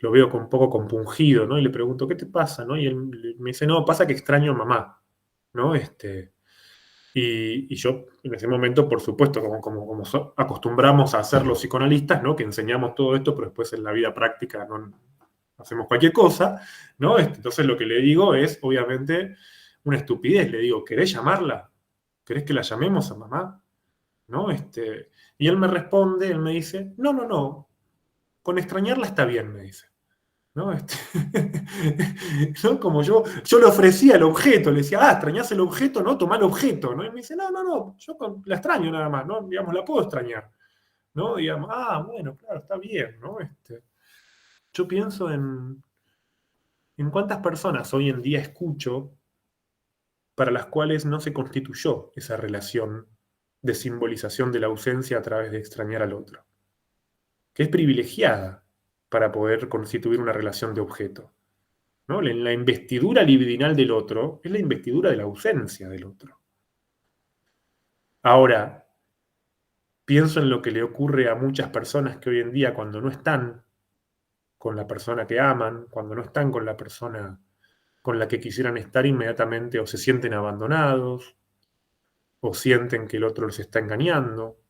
Lo veo un poco compungido, ¿no? Y le pregunto, ¿qué te pasa, no? Y él me dice, no, pasa que extraño a mamá, ¿no? Y yo en ese momento, por supuesto, como acostumbramos a hacer los psicoanalistas, ¿no? Que enseñamos todo esto, pero después en la vida práctica no hacemos cualquier cosa, ¿no? Entonces lo que le digo es, obviamente, una estupidez. Le digo, ¿querés llamarla? ¿Querés que la llamemos a mamá? ¿No? Y él me responde, él me dice, no, no, no, con extrañarla está bien, me dice. ¿No? ¿No? Como yo le ofrecía el objeto, le decía, extrañás el objeto, no, tomá el objeto, ¿no? Y me dice, no, no, no, yo la extraño nada más, ¿no? Digamos, la puedo extrañar, ¿no? Digamos, bueno, claro, está bien, ¿no? Yo pienso en cuántas personas hoy en día escucho para las cuales no se constituyó esa relación de simbolización de la ausencia a través de extrañar al otro, que es privilegiada para poder constituir una relación de objeto, ¿no? La investidura libidinal del otro es la investidura de la ausencia del otro. Ahora, pienso en lo que le ocurre a muchas personas que hoy en día cuando no están con la persona que aman, cuando no están con la persona con la que quisieran estar inmediatamente o se sienten abandonados, o sienten que el otro los está engañando,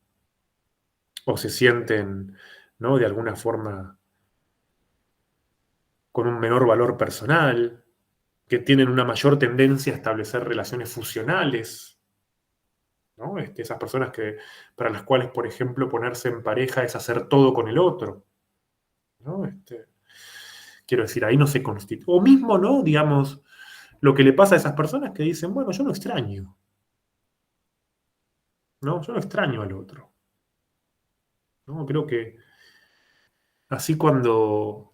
o se sienten, ¿no? De alguna forma con un menor valor personal, que tienen una mayor tendencia a establecer relaciones fusionales, ¿no? Esas personas para las cuales, por ejemplo, ponerse en pareja es hacer todo con el otro, ¿no? Quiero decir, ahí no se constituye. O mismo, ¿no? Digamos, lo que le pasa a esas personas que dicen, bueno, yo no extraño, ¿no? Yo no extraño al otro, ¿no? Creo que así cuando,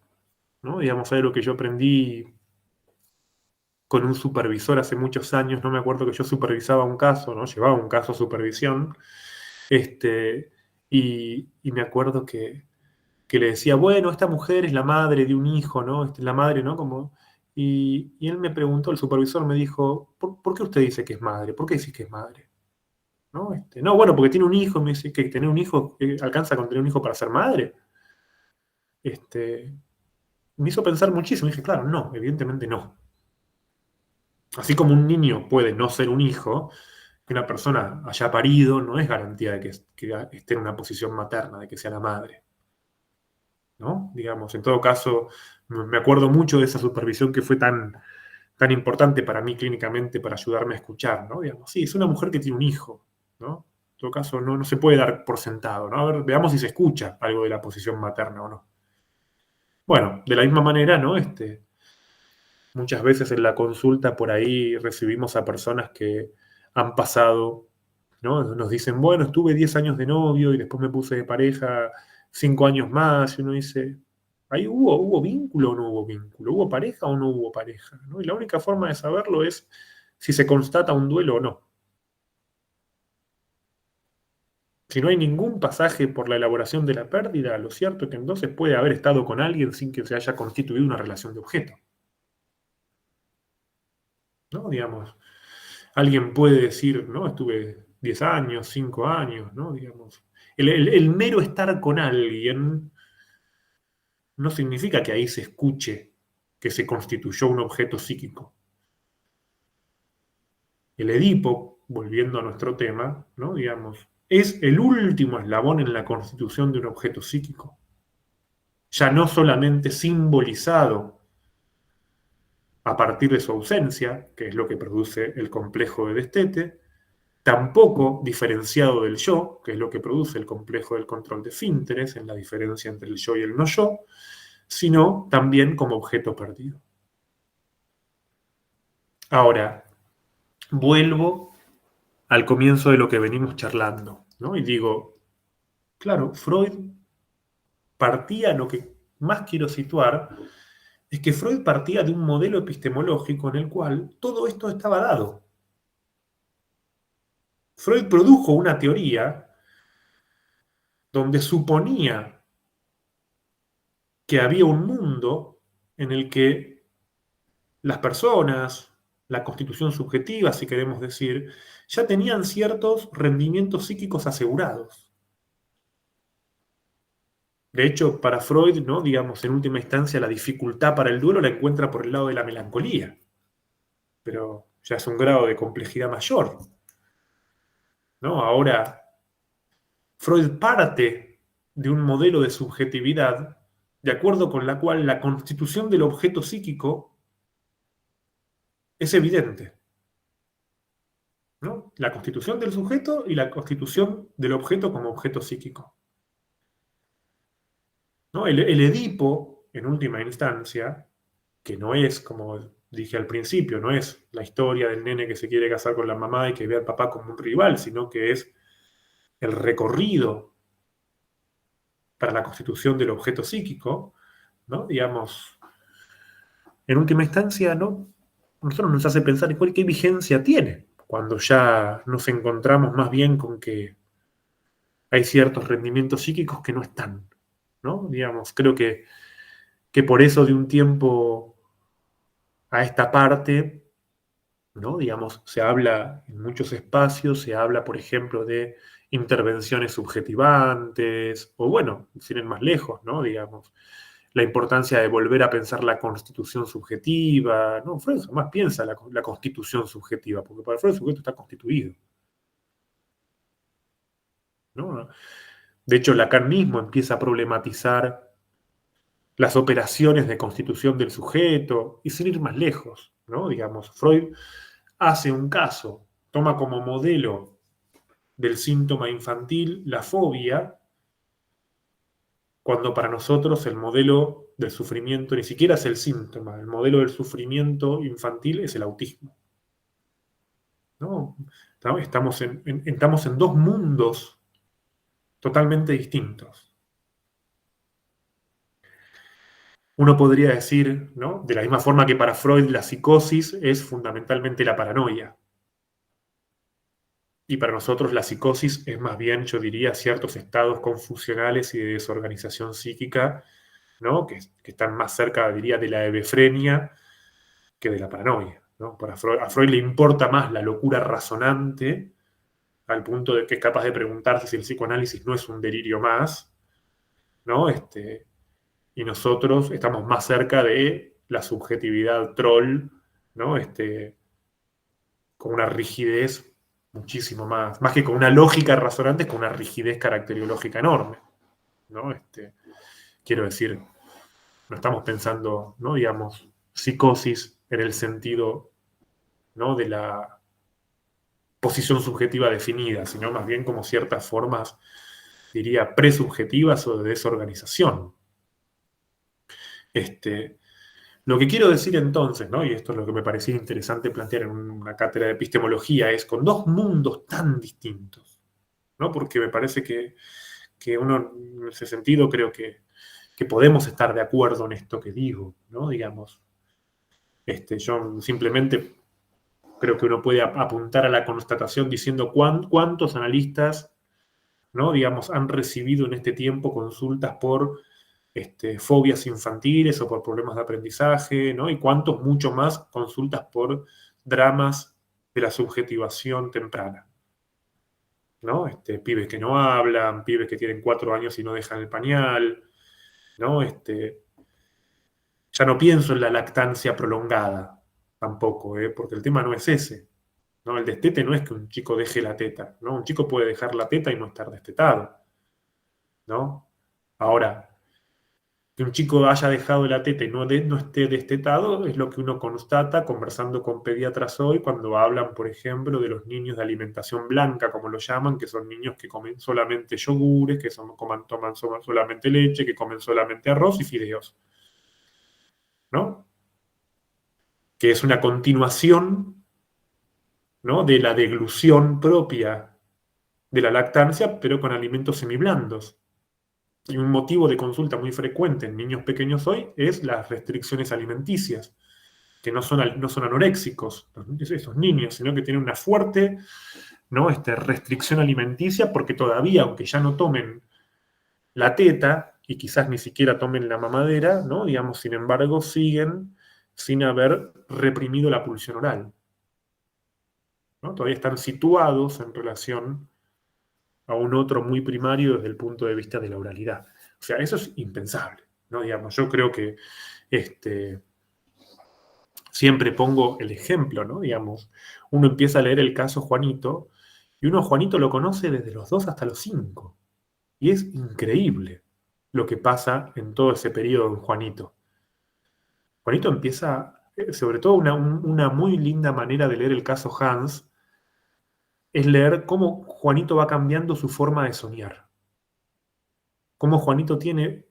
¿no? Digamos, algo que yo aprendí con un supervisor hace muchos años, no me acuerdo que yo supervisaba un caso, ¿no? Llevaba un caso a supervisión, y me acuerdo que le decía, bueno, esta mujer es la madre de un hijo, ¿no? La madre, ¿no? Y él me preguntó, el supervisor me dijo, ¿por qué usted dice que es madre? ¿Por qué decís que es madre? ¿No? No, bueno, porque tiene un hijo, me dice que tener un hijo, alcanza con tener un hijo para ser madre. Me hizo pensar muchísimo, y dije, claro, no, evidentemente no. Así como un niño puede no ser un hijo, que una persona haya parido no es garantía de que esté en una posición materna, de que sea la madre, ¿no? Digamos, en todo caso, me acuerdo mucho de esa supervisión que fue tan, tan importante para mí clínicamente para ayudarme a escuchar, ¿no? Digamos, sí, es una mujer que tiene un hijo, ¿no? En todo caso, no se puede dar por sentado, ¿no? A ver, veamos si se escucha algo de la posición materna o no. Bueno, de la misma manera, ¿no? Muchas veces en la consulta por ahí recibimos a personas que han pasado, ¿no? Nos dicen, bueno, estuve 10 años de novio y después me puse de pareja 5 años más, y uno dice, ¿ahí hubo vínculo o no hubo vínculo? ¿Hubo pareja o no hubo pareja? ¿No? Y la única forma de saberlo es si se constata un duelo o no. Si no hay ningún pasaje por la elaboración de la pérdida, lo cierto es que entonces puede haber estado con alguien sin que se haya constituido una relación de objeto, ¿no? Digamos, alguien puede decir, ¿no? Estuve 10 años, 5 años, ¿no? Digamos, el mero estar con alguien no significa que ahí se escuche que se constituyó un objeto psíquico. El Edipo, volviendo a nuestro tema, ¿no? Digamos, es el último eslabón en la constitución de un objeto psíquico. Ya no solamente simbolizado a partir de su ausencia, que es lo que produce el complejo de destete, tampoco diferenciado del yo, que es lo que produce el complejo del control de esfínteres, en la diferencia entre el yo y el no yo, sino también como objeto perdido. Ahora, vuelvo al comienzo de lo que venimos charlando, ¿no? Y digo, claro, Freud partía, lo que más quiero situar, es que Freud partía de un modelo epistemológico en el cual todo esto estaba dado. Freud produjo una teoría donde suponía que había un mundo en el que las personas, la constitución subjetiva, si queremos decir, ya tenían ciertos rendimientos psíquicos asegurados. De hecho, para Freud, ¿no? Digamos, en última instancia, la dificultad para el duelo la encuentra por el lado de la melancolía, pero ya es un grado de complejidad mayor, ¿no? Ahora, Freud parte de un modelo de subjetividad de acuerdo con la cual la constitución del objeto psíquico es evidente, ¿no? La constitución del sujeto y la constitución del objeto como objeto psíquico, ¿no? El Edipo, en última instancia, que no es, como dije al principio, no es la historia del nene que se quiere casar con la mamá y que ve al papá como un rival, sino que es el recorrido para la constitución del objeto psíquico, ¿no? Digamos, en última instancia, ¿no? Nosotros nos hace pensar en qué vigencia tiene, cuando ya nos encontramos más bien con que hay ciertos rendimientos psíquicos que no están, ¿no? Digamos, creo que por eso de un tiempo a esta parte, ¿no? Digamos, se habla en muchos espacios, se habla, por ejemplo, de intervenciones subjetivantes, o bueno, sin ir más lejos, ¿no? Digamos, la importancia de volver a pensar la constitución subjetiva, ¿no? Freud jamás piensa la constitución subjetiva, porque para Freud el sujeto está constituido, ¿no? De hecho, Lacan mismo empieza a problematizar las operaciones de constitución del sujeto, y sin ir más lejos, ¿no? Digamos, Freud hace un caso, toma como modelo del síntoma infantil la fobia, cuando para nosotros el modelo del sufrimiento ni siquiera es el síntoma, el modelo del sufrimiento infantil es el autismo, ¿no? Estamos en dos mundos totalmente distintos. Uno podría decir, ¿no? De la misma forma que para Freud la psicosis es fundamentalmente la paranoia. Y para nosotros la psicosis es más bien, yo diría, ciertos estados confusionales y de desorganización psíquica, ¿no? Que están más cerca, diría, de la hebefrenia que de la paranoia, ¿no? A Freud le importa más la locura razonante, al punto de que es capaz de preguntarse si el psicoanálisis no es un delirio más, ¿no? Y nosotros estamos más cerca de la subjetividad troll, ¿no? Con una rigidez muchísimo más que con una lógica razonante, con una rigidez caracteriológica enorme, ¿no? Quiero decir, no estamos pensando, ¿no? Digamos, psicosis en el sentido, ¿no? De la posición subjetiva definida, sino más bien como ciertas formas, diría, presubjetivas o de desorganización. Lo que quiero decir entonces, ¿no? Y esto es lo que me parecía interesante plantear en una cátedra de epistemología, es con dos mundos tan distintos, ¿no? Porque me parece que uno, en ese sentido, creo que podemos estar de acuerdo en esto que digo, ¿no? Digamos, yo simplemente creo que uno puede apuntar a la constatación diciendo cuántos analistas, ¿no? Digamos, han recibido en este tiempo consultas por fobias infantiles o por problemas de aprendizaje, ¿no? Y cuántos mucho más consultas por dramas de la subjetivación temprana, ¿no? Pibes que no hablan, pibes que tienen 4 años y no dejan el pañal, ¿no? Ya no pienso en la lactancia prolongada tampoco, porque el tema no es ese. ¿no? El destete no es que un chico deje la teta, ¿no? Un chico puede dejar la teta y no estar destetado, ¿no? Ahora, que un chico haya dejado la teta y no esté destetado es lo que uno constata conversando con pediatras hoy cuando hablan, por ejemplo, de los niños de alimentación blanca, como lo llaman, que son niños que comen solamente yogures, que toman solamente leche, que comen solamente arroz y fideos, ¿no? Que es una continuación, ¿no?, de la deglución propia de la lactancia, pero con alimentos semiblandos. Y un motivo de consulta muy frecuente en niños pequeños hoy es las restricciones alimenticias, que no son anoréxicos esos niños, sino que tienen una fuerte, ¿no?, restricción alimenticia porque todavía, aunque ya no tomen la teta y quizás ni siquiera tomen la mamadera, ¿no?, digamos, sin embargo, siguen sin haber reprimido la pulsión oral, ¿no? Todavía están situados en relación a un otro muy primario desde el punto de vista de la oralidad. O sea, eso es impensable, ¿no? Digamos, yo creo que siempre pongo el ejemplo, ¿no? Digamos, uno empieza a leer el caso Juanito y uno a Juanito lo conoce desde los 2 hasta los 5. Y es increíble lo que pasa en todo ese periodo en Juanito. Juanito empieza, sobre todo una muy linda manera de leer el caso Hans, es leer cómo Juanito va cambiando su forma de soñar. Cómo Juanito tiene,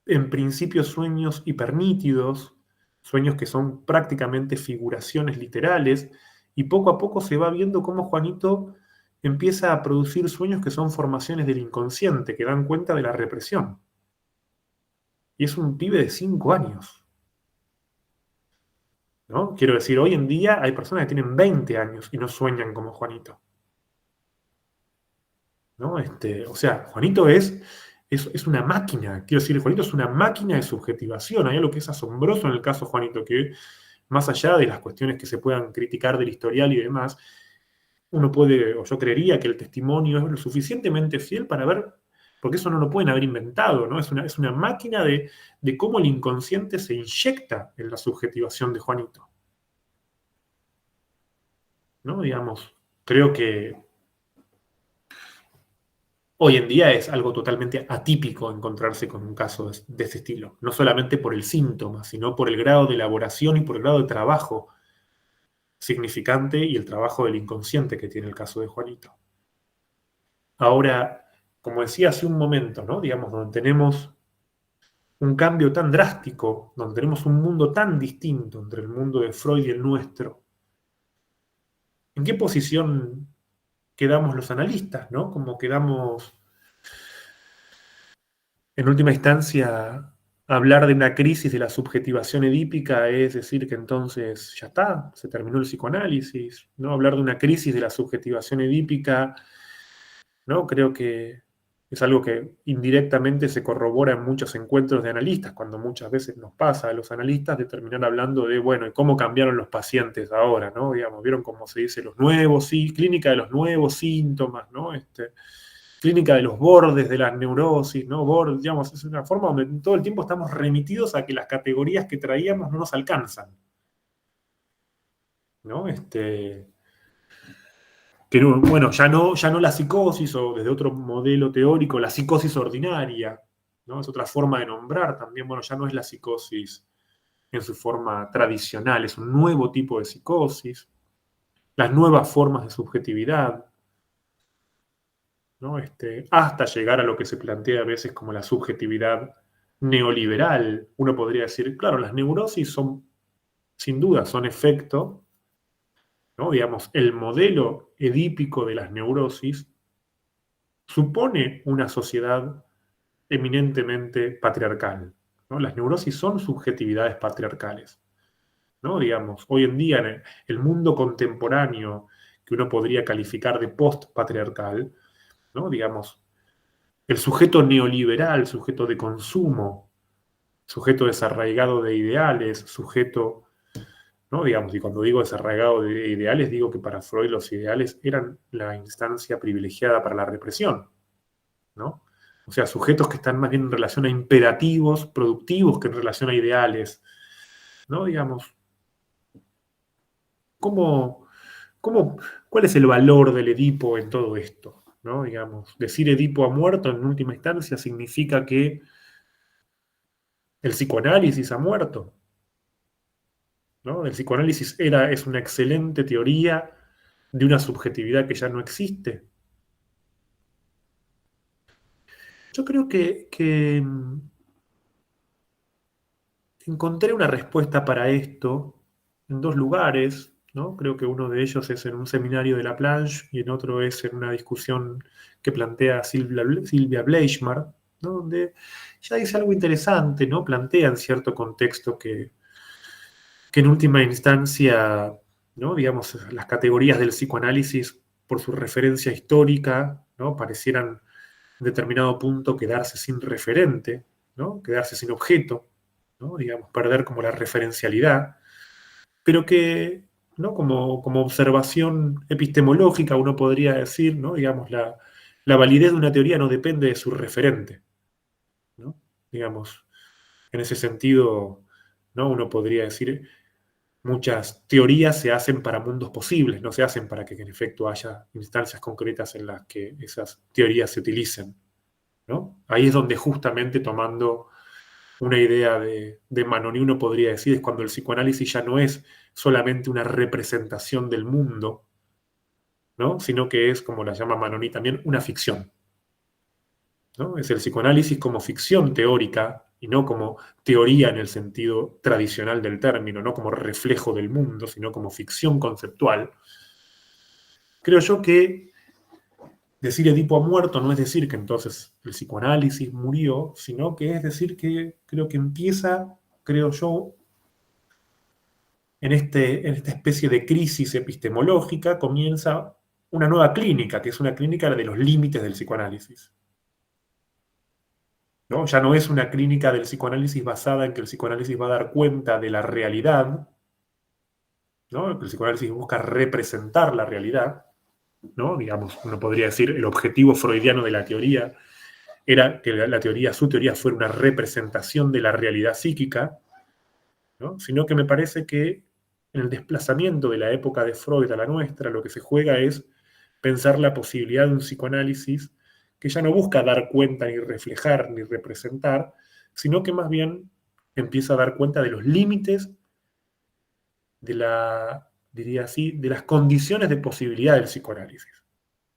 en principio, sueños hipernítidos, sueños que son prácticamente figuraciones literales, y poco a poco se va viendo cómo Juanito empieza a producir sueños que son formaciones del inconsciente, que dan cuenta de la represión. Y es un pibe de 5 años. ¿No? Quiero decir, hoy en día hay personas que tienen 20 años y no sueñan como Juanito. ¿No? O sea, Juanito es una máquina. Quiero decir, Juanito es una máquina de subjetivación. Hay algo que es asombroso en el caso Juanito, que más allá de las cuestiones que se puedan criticar del historial y demás, uno puede, o yo creería que el testimonio es lo suficientemente fiel para ver, porque eso no lo pueden haber inventado, ¿no? Es una máquina de cómo el inconsciente se inyecta en la subjetivación de Juanito. ¿No? Digamos, creo que hoy en día es algo totalmente atípico encontrarse con un caso de ese estilo, no solamente por el síntoma, sino por el grado de elaboración y por el grado de trabajo significante y el trabajo del inconsciente que tiene el caso de Juanito. Ahora, como decía hace un momento, ¿no? Digamos, donde tenemos un cambio tan drástico, donde tenemos un mundo tan distinto entre el mundo de Freud y el nuestro, ¿en qué posición quedamos los analistas, ¿no? Como quedamos, en última instancia, hablar de una crisis de la subjetivación edípica es decir que entonces ya está, se terminó el psicoanálisis, ¿no? Hablar de una crisis de la subjetivación edípica, ¿no? Creo que es algo que indirectamente se corrobora en muchos encuentros de analistas, cuando muchas veces nos pasa a los analistas de terminar hablando de, bueno, ¿y cómo cambiaron los pacientes ahora, ¿no? Digamos, ¿vieron cómo se dice los nuevos, sí, clínica de los nuevos síntomas, ¿no? Clínica de los bordes de las neurosis, ¿no? Digamos, es una forma donde todo el tiempo estamos remitidos a que las categorías que traíamos no nos alcanzan, ¿no? Que bueno, ya no la psicosis, o desde otro modelo teórico, la psicosis ordinaria, ¿no? Es otra forma de nombrar también, bueno, ya no es la psicosis en su forma tradicional, es un nuevo tipo de psicosis, las nuevas formas de subjetividad, ¿no? Hasta llegar a lo que se plantea a veces como la subjetividad neoliberal. Uno podría decir, claro, las neurosis son, sin duda, son efecto, ¿no? Digamos, el modelo edípico de las neurosis supone una sociedad eminentemente patriarcal, ¿no? Las neurosis son subjetividades patriarcales, ¿no? Digamos, hoy en día en el mundo contemporáneo que uno podría calificar de post-patriarcal, ¿no? Digamos, el sujeto neoliberal, sujeto de consumo, sujeto desarraigado de ideales, sujeto, ¿no? Digamos, y cuando digo desarraigado de ideales, digo que para Freud los ideales eran la instancia privilegiada para la represión, ¿no? O sea, sujetos que están más bien en relación a imperativos productivos que en relación a ideales, ¿no? Digamos, ¿cómo ¿Cuál es el valor del Edipo en todo esto? ¿No? Digamos, decir Edipo ha muerto en última instancia significa que el psicoanálisis ha muerto, ¿no? El psicoanálisis es una excelente teoría de una subjetividad que ya no existe. Yo creo que encontré una respuesta para esto en dos lugares, ¿no? Creo que uno de ellos es en un seminario de Laplanche y en otro es en una discusión que plantea Silvia Bleichmar, ¿no? Donde ya dice algo interesante, ¿no? Plantea en cierto contexto que en última instancia, ¿no? Digamos, las categorías del psicoanálisis, por su referencia histórica, ¿no? Parecieran en determinado punto quedarse sin referente, ¿no? Quedarse sin objeto, ¿no? Digamos, perder como la referencialidad, pero que, ¿no? Como observación epistemológica uno podría decir, ¿no? Digamos, la validez de una teoría no depende de su referente, ¿no? Digamos, en ese sentido, ¿no? Uno podría decir, muchas teorías se hacen para mundos posibles, no se hacen para que en efecto haya instancias concretas en las que esas teorías se utilicen, ¿no? Ahí es donde justamente tomando una idea de Manoni uno podría decir es cuando el psicoanálisis ya no es solamente una representación del mundo, ¿no? Sino que es, como la llama Manoni también, una ficción, ¿no? Es el psicoanálisis como ficción teórica y no como teoría en el sentido tradicional del término, no como reflejo del mundo, sino como ficción conceptual. Creo yo que decir Edipo ha muerto no es decir que entonces el psicoanálisis murió, sino que es decir que creo que empieza, creo yo, en esta especie de crisis epistemológica, comienza una nueva clínica, que es una clínica de los límites del psicoanálisis, ¿no? Ya no es una clínica del psicoanálisis basada en que el psicoanálisis va a dar cuenta de la realidad, ¿no? El psicoanálisis busca representar la realidad, ¿no? Digamos, uno podría decir, el objetivo freudiano de la teoría era que su teoría fuera una representación de la realidad psíquica, ¿no? Sino que me parece que en el desplazamiento de la época de Freud a la nuestra, lo que se juega es pensar la posibilidad de un psicoanálisis que ya no busca dar cuenta, ni reflejar, ni representar, sino que más bien empieza a dar cuenta de los límites diría así, de las condiciones de posibilidad del psicoanálisis.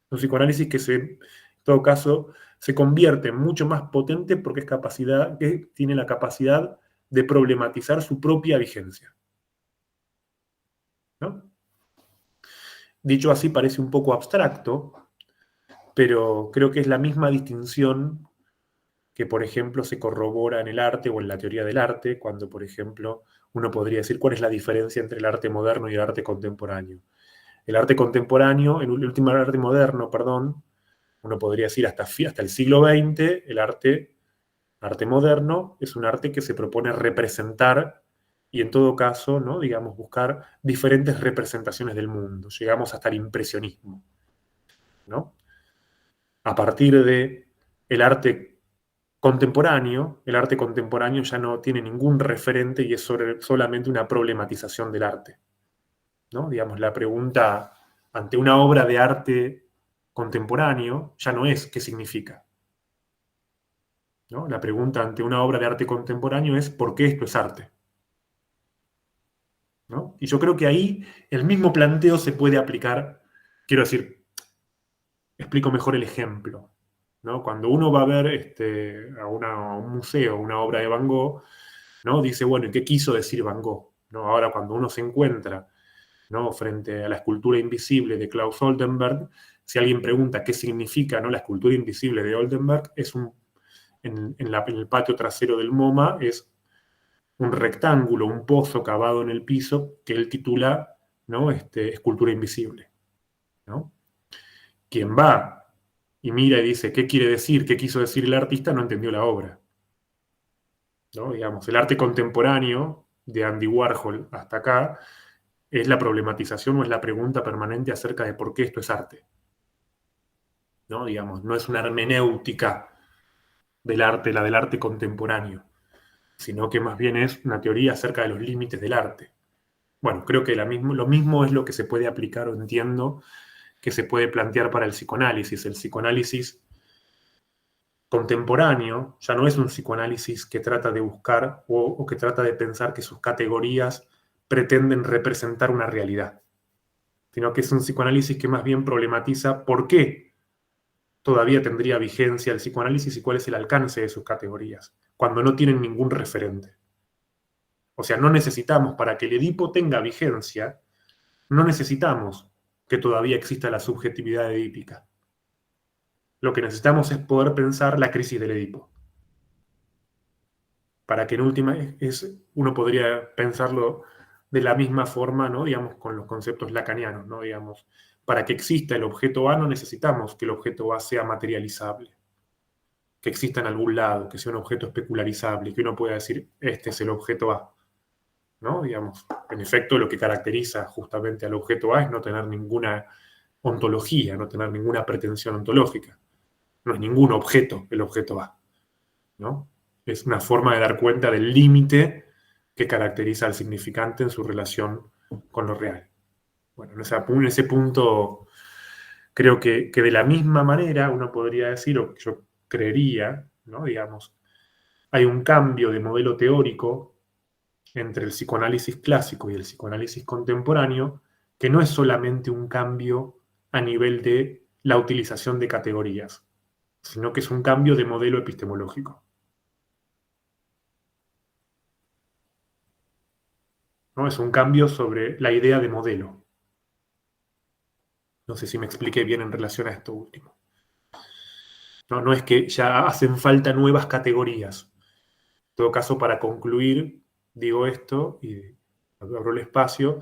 Un psicoanálisis que en todo caso, se convierte en mucho más potente porque que tiene la capacidad de problematizar su propia vigencia, ¿no? Dicho así parece un poco abstracto, pero creo que es la misma distinción que, por ejemplo, se corrobora en el arte o en la teoría del arte, cuando, por ejemplo, uno podría decir cuál es la diferencia entre el arte moderno y el arte contemporáneo. El arte contemporáneo, el último arte moderno, perdón, uno podría decir hasta el siglo XX, el arte moderno es un arte que se propone representar y en todo caso, ¿no? Digamos, buscar diferentes representaciones del mundo. Llegamos hasta el impresionismo, ¿no? A partir de el arte contemporáneo ya no tiene ningún referente y es solamente una problematización del arte, ¿no? Digamos, la pregunta ante una obra de arte contemporáneo ya no es qué significa, ¿no? La pregunta ante una obra de arte contemporáneo es ¿por qué esto es arte? ¿No? Y yo creo que ahí el mismo planteo se puede aplicar, quiero decir, explico mejor el ejemplo, ¿no? Cuando uno va a ver a un museo, una obra de Van Gogh, ¿no? Dice, bueno, ¿y qué quiso decir Van Gogh? ¿No? Ahora, cuando uno se encuentra, ¿no? Frente a la escultura invisible de Klaus Oldenburg, si alguien pregunta qué significa, ¿no? La escultura invisible de Oldenburg, en el patio trasero del MoMA, es un rectángulo, un pozo cavado en el piso que él titula, ¿no? Escultura invisible, ¿no? Quien va y mira y dice, ¿qué quiere decir? ¿Qué quiso decir el artista? No entendió la obra, ¿no? Digamos, el arte contemporáneo de Andy Warhol hasta acá es la problematización o es la pregunta permanente acerca de por qué esto es arte, ¿no? Digamos, no es una hermenéutica del arte, la del arte contemporáneo, sino que más bien es una teoría acerca de los límites del arte. Bueno, creo que lo mismo es lo que se puede aplicar, o entiendo, que se puede plantear para el psicoanálisis. El psicoanálisis contemporáneo ya no es un psicoanálisis que trata de buscar o que trata de pensar que sus categorías pretenden representar una realidad, sino que es un psicoanálisis que más bien problematiza por qué todavía tendría vigencia el psicoanálisis y cuál es el alcance de sus categorías, cuando no tienen ningún referente. O sea, no necesitamos, para que el Edipo tenga vigencia, no necesitamos que todavía exista la subjetividad edípica. Lo que necesitamos es poder pensar la crisis del Edipo. Para que en última uno podría pensarlo de la misma forma, ¿no? Digamos, con los conceptos lacanianos, ¿no? Digamos, para que exista el objeto A no necesitamos que el objeto A sea materializable, que exista en algún lado, que sea un objeto especularizable, que uno pueda decir, este es el objeto A, ¿no? Digamos, en efecto, lo que caracteriza justamente al objeto A es no tener ninguna ontología, no tener ninguna pretensión ontológica. No es ningún objeto el objeto A, ¿no? Es una forma de dar cuenta del límite que caracteriza al significante en su relación con lo real. Bueno, en ese punto creo que de la misma manera uno podría decir, o yo creería, ¿no? Digamos, hay un cambio de modelo teórico entre el psicoanálisis clásico y el psicoanálisis contemporáneo, que no es solamente un cambio a nivel de la utilización de categorías, sino que es un cambio de modelo epistemológico, ¿no? Es un cambio sobre la idea de modelo. No sé si me expliqué bien en relación a esto último. No es que ya hacen falta nuevas categorías. En todo caso, para concluir, digo esto y abro el espacio.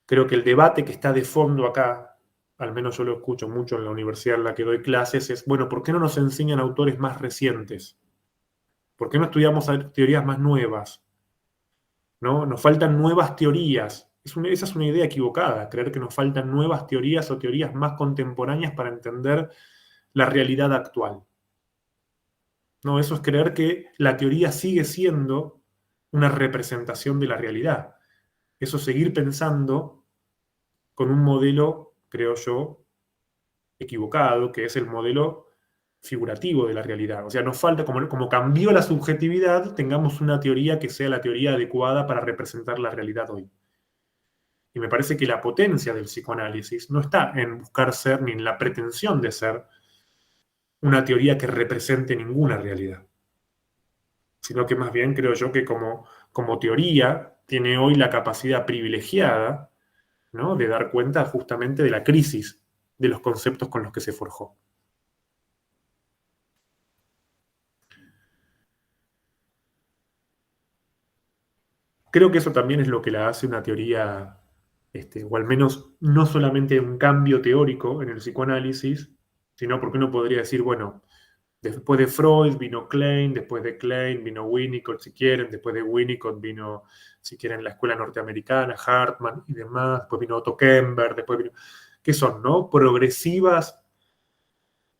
Creo que el debate que está de fondo acá, al menos yo lo escucho mucho en la universidad en la que doy clases, es, bueno, ¿por qué no nos enseñan autores más recientes? ¿Por qué no estudiamos teorías más nuevas? ¿No? Nos faltan nuevas teorías. Esa es una idea equivocada, creer que nos faltan nuevas teorías o teorías más contemporáneas para entender la realidad actual. No, eso es creer que la teoría sigue siendo una representación de la realidad. Eso es seguir pensando con un modelo, creo yo, equivocado, que es el modelo figurativo de la realidad. O sea, nos falta, como cambió la subjetividad, tengamos una teoría que sea la teoría adecuada para representar la realidad hoy. Y me parece que la potencia del psicoanálisis no está en buscar ser ni en la pretensión de ser una teoría que represente ninguna realidad, sino que más bien creo yo que como teoría tiene hoy la capacidad privilegiada, ¿no?, de dar cuenta justamente de la crisis de los conceptos con los que se forjó. Creo que eso también es lo que la hace una teoría, o al menos no solamente un cambio teórico en el psicoanálisis, sino porque uno podría decir, bueno, después de Freud vino Klein, después de Klein vino Winnicott, si quieren, después de Winnicott vino, si quieren, la escuela norteamericana, Hartman y demás, después vino Otto Kemper, después vino... ¿Qué son, no? Progresivas,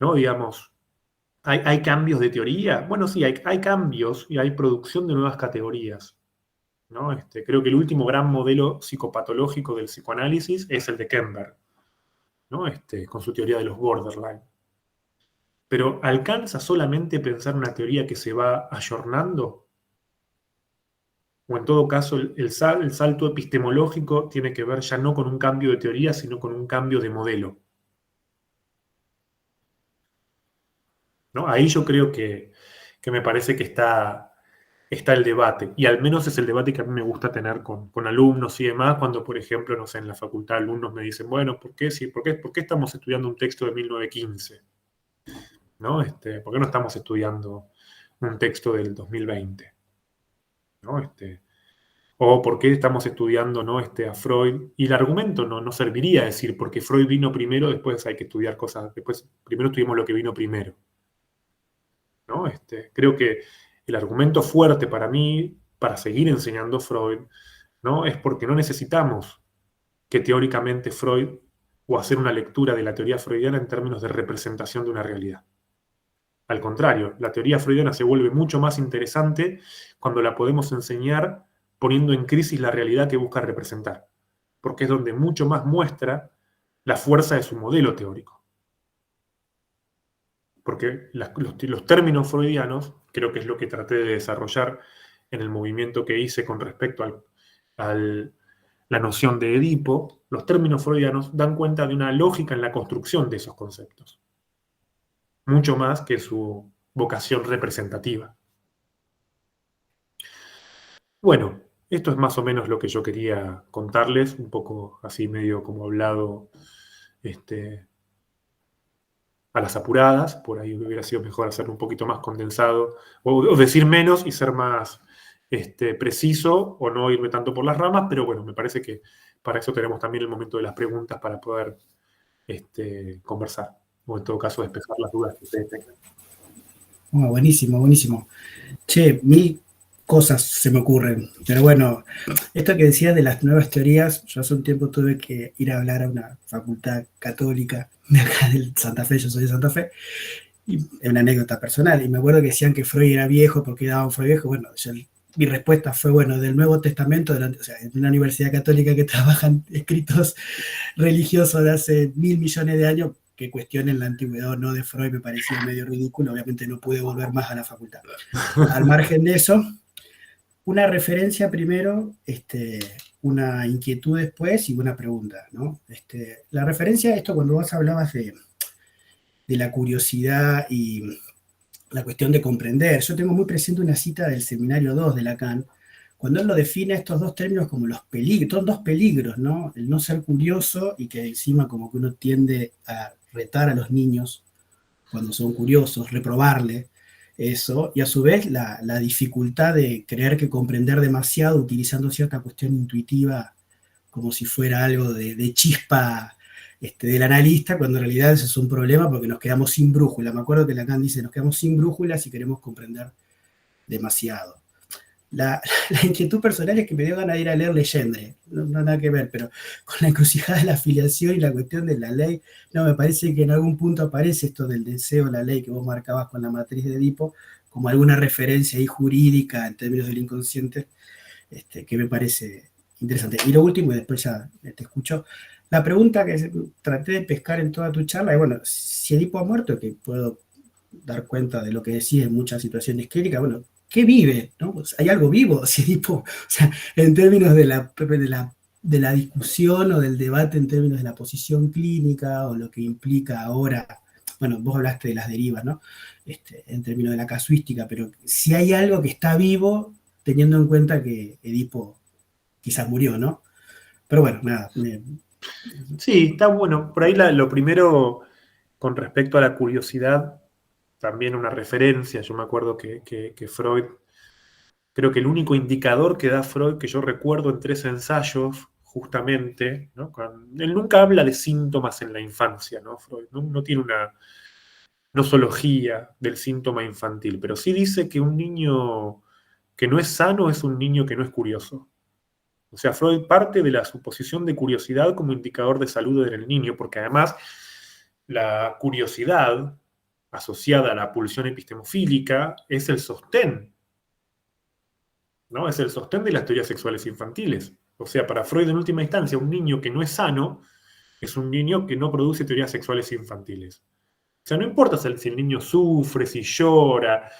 ¿no? Digamos, ¿hay cambios de teoría? Bueno, sí, hay cambios y hay producción de nuevas categorías, ¿no? Creo que el último gran modelo psicopatológico del psicoanálisis es el de Kemper, ¿no? Con su teoría de los borderline. Pero ¿alcanza solamente pensar una teoría que se va ayornando? O en todo caso, el salto epistemológico tiene que ver ya no con un cambio de teoría, sino con un cambio de modelo, ¿no? Ahí yo creo que me parece que está el debate, y al menos es el debate que a mí me gusta tener con alumnos y demás, cuando, por ejemplo, no sé, en la facultad alumnos me dicen, bueno, ¿por qué estamos estudiando un texto de 1915? ¿No? ¿Por qué no estamos estudiando un texto del 2020? ¿No? O por qué estamos estudiando, ¿no?, a Freud. Y el argumento no serviría decir, porque Freud vino primero, después hay que estudiar cosas, después primero estudiamos lo que vino primero, ¿no? Creo que el argumento fuerte para mí, para seguir enseñando Freud, ¿no?, es porque no necesitamos que teóricamente Freud, o hacer una lectura de la teoría freudiana en términos de representación de una realidad. Al contrario, la teoría freudiana se vuelve mucho más interesante cuando la podemos enseñar poniendo en crisis la realidad que busca representar, porque es donde mucho más muestra la fuerza de su modelo teórico. Porque los términos freudianos, creo que es lo que traté de desarrollar en el movimiento que hice con respecto a la noción de Edipo, los términos freudianos dan cuenta de una lógica en la construcción de esos conceptos, mucho más que su vocación representativa. Bueno, esto es más o menos lo que yo quería contarles, un poco así medio como hablado a las apuradas, por ahí hubiera sido mejor hacerlo un poquito más condensado, o decir menos y ser más preciso, o no irme tanto por las ramas, pero bueno, me parece que para eso tenemos también el momento de las preguntas para poder conversar, o en todo caso despejar las dudas que ustedes tengan. Oh, buenísimo, buenísimo. Che, 1000 cosas se me ocurren, pero bueno, esto que decías de las nuevas teorías, yo hace un tiempo tuve que ir a hablar a una facultad católica de acá del Santa Fe, yo soy de Santa Fe, y es una anécdota personal, y me acuerdo que decían que Freud era viejo porque daban Freud viejo. Bueno, mi respuesta fue, bueno, del Nuevo Testamento, o sea, en una universidad católica que trabajan escritos religiosos de hace 1000 millones de años, que cuestionen la antigüedad o no de Freud me parecía medio ridículo. Obviamente no pude volver más a la facultad. Al margen de eso, una referencia primero, una inquietud después y una pregunta, ¿no? La referencia, esto cuando vos hablabas de la curiosidad y la cuestión de comprender, yo tengo muy presente una cita del Seminario 2 de Lacan, cuando él lo define estos dos términos como los peligros, son dos peligros, ¿no? El no ser curioso y que encima como que uno tiende a retar a los niños cuando son curiosos, reprobarle eso, y a su vez la dificultad de creer que comprender demasiado utilizando cierta cuestión intuitiva como si fuera algo de chispa del analista, cuando en realidad eso es un problema porque nos quedamos sin brújula. Me acuerdo que Lacan dice, nos quedamos sin brújula si queremos comprender demasiado. La inquietud personal es que me dio ganas de ir a leer Legendre, no nada que ver, pero con la encrucijada de la afiliación y la cuestión de la ley, no, me parece que en algún punto aparece esto del deseo, la ley que vos marcabas con la matriz de Edipo, como alguna referencia ahí jurídica en términos del inconsciente, que me parece interesante. Y lo último, y después ya te escucho, la pregunta que traté de pescar en toda tu charla es, bueno, si Edipo ha muerto, que puedo dar cuenta de lo que decís en muchas situaciones clínicas, bueno, ¿qué vive? ¿No? ¿Hay algo vivo? Si Edipo, o sea, en términos de la discusión o del debate en términos de la posición clínica o lo que implica ahora, bueno, vos hablaste de las derivas, ¿no? En términos de la casuística, pero si hay algo que está vivo, teniendo en cuenta que Edipo quizás murió, ¿no? Pero bueno, nada. Sí, está bueno. Por ahí lo primero, con respecto a la curiosidad, también una referencia. Yo me acuerdo que Freud, creo que el único indicador que da Freud, que yo recuerdo en 3 ensayos, justamente, ¿no? Él nunca habla de síntomas en la infancia, ¿no? Freud no tiene una nosología del síntoma infantil, pero sí dice que un niño que no es sano es un niño que no es curioso. O sea, Freud parte de la suposición de curiosidad como indicador de salud en el niño, porque además la curiosidad asociada a la pulsión epistemofílica es el sostén, ¿no? Es el sostén de las teorías sexuales infantiles. O sea, para Freud en última instancia, un niño que no es sano es un niño que no produce teorías sexuales infantiles. O sea, no importa si el niño sufre, si llora,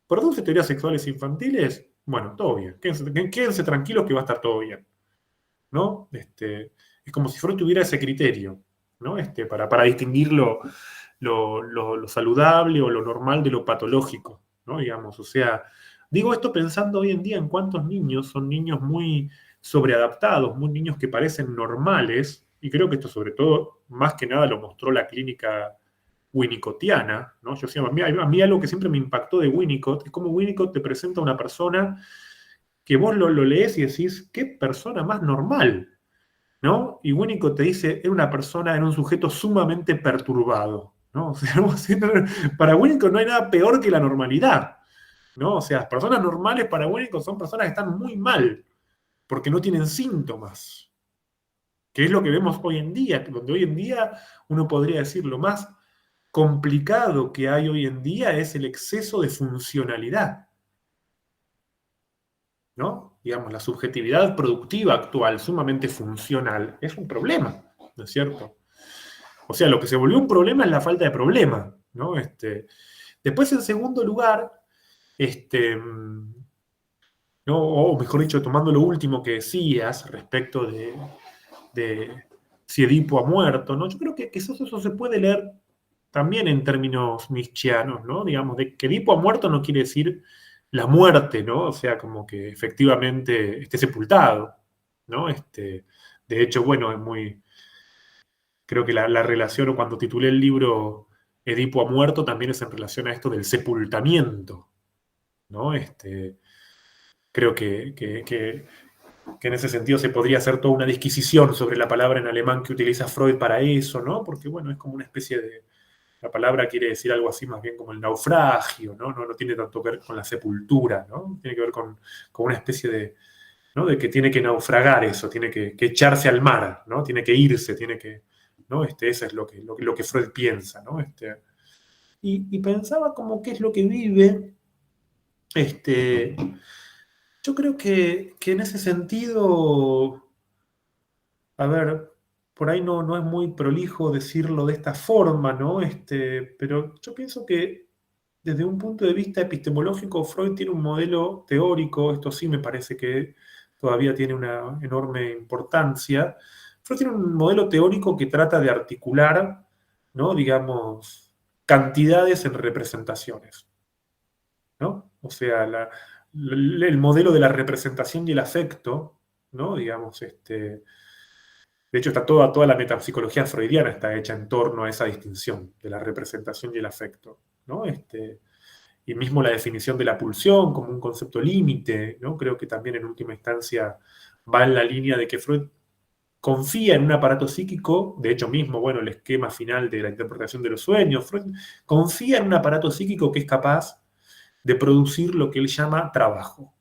produce teorías sexuales infantiles, bueno, todo bien. Quédense tranquilos que va a estar todo bien, ¿no? Es como si Freud tuviera ese criterio, ¿no? Para distinguir lo saludable o lo normal de lo patológico, ¿no? Digamos, o sea, digo esto pensando hoy en día en cuántos niños son niños muy sobreadaptados, muy niños que parecen normales, y creo que esto sobre todo, más que nada, lo mostró la clínica winnicottiana, ¿no? Yo siempre, a mí algo que siempre me impactó de Winnicott es cómo Winnicott te presenta a una persona que vos lo lees y decís, qué persona más normal, ¿no? Y Winnicott te dice, era un sujeto sumamente perturbado, ¿no? O sea, para Winnicott no hay nada peor que la normalidad, ¿no? O sea, las personas normales para Winnicott son personas que están muy mal, porque no tienen síntomas, que es lo que vemos hoy en día, donde hoy en día uno podría decir lo más complicado que hay hoy en día es el exceso de funcionalidad, ¿no? digamos, la subjetividad productiva actual, sumamente funcional, es un problema, ¿no es cierto? O sea, lo que se volvió un problema es la falta de problema, ¿no? Después, en segundo lugar, ¿no? O mejor dicho, tomando lo último que decías respecto de si Edipo ha muerto, ¿no? Yo creo que eso se puede leer también en términos nietzscheanos, ¿no? Digamos, de que Edipo ha muerto no quiere decir la muerte, ¿no? O sea, como que efectivamente esté sepultado, ¿no? De hecho, bueno, es muy... Creo que la relación, o cuando titulé el libro Edipo ha muerto, también es en relación a esto del sepultamiento, ¿no? Creo que en ese sentido se podría hacer toda una disquisición sobre la palabra en alemán que utiliza Freud para eso, ¿no? Porque, bueno, es como una especie de... La palabra quiere decir algo así más bien como el naufragio, ¿no? No tiene tanto que ver con la sepultura, ¿no? Tiene que ver con una especie de, ¿no? De que tiene que naufragar eso, tiene que echarse al mar, ¿no? Tiene que irse, tiene que... ¿no? Eso es lo que Freud piensa, ¿no? Y pensaba como qué es lo que vive, yo creo que en ese sentido, a ver, por ahí no es muy prolijo decirlo de esta forma, ¿no? Pero yo pienso que desde un punto de vista epistemológico, Freud tiene un modelo teórico, esto sí me parece que todavía tiene una enorme importancia. Freud tiene un modelo teórico que trata de articular, ¿no? Digamos, cantidades en representaciones, ¿no? O sea, el modelo de la representación y el afecto, ¿no? Digamos, de hecho, está toda la metapsicología freudiana está hecha en torno a esa distinción de la representación y el afecto, ¿no? Y mismo la definición de la pulsión como un concepto límite, ¿no? Creo que también en última instancia va en la línea de que Freud confía en un aparato psíquico, de hecho mismo, bueno, el esquema final de la interpretación de los sueños, Freud confía en un aparato psíquico que es capaz de producir lo que él llama trabajo,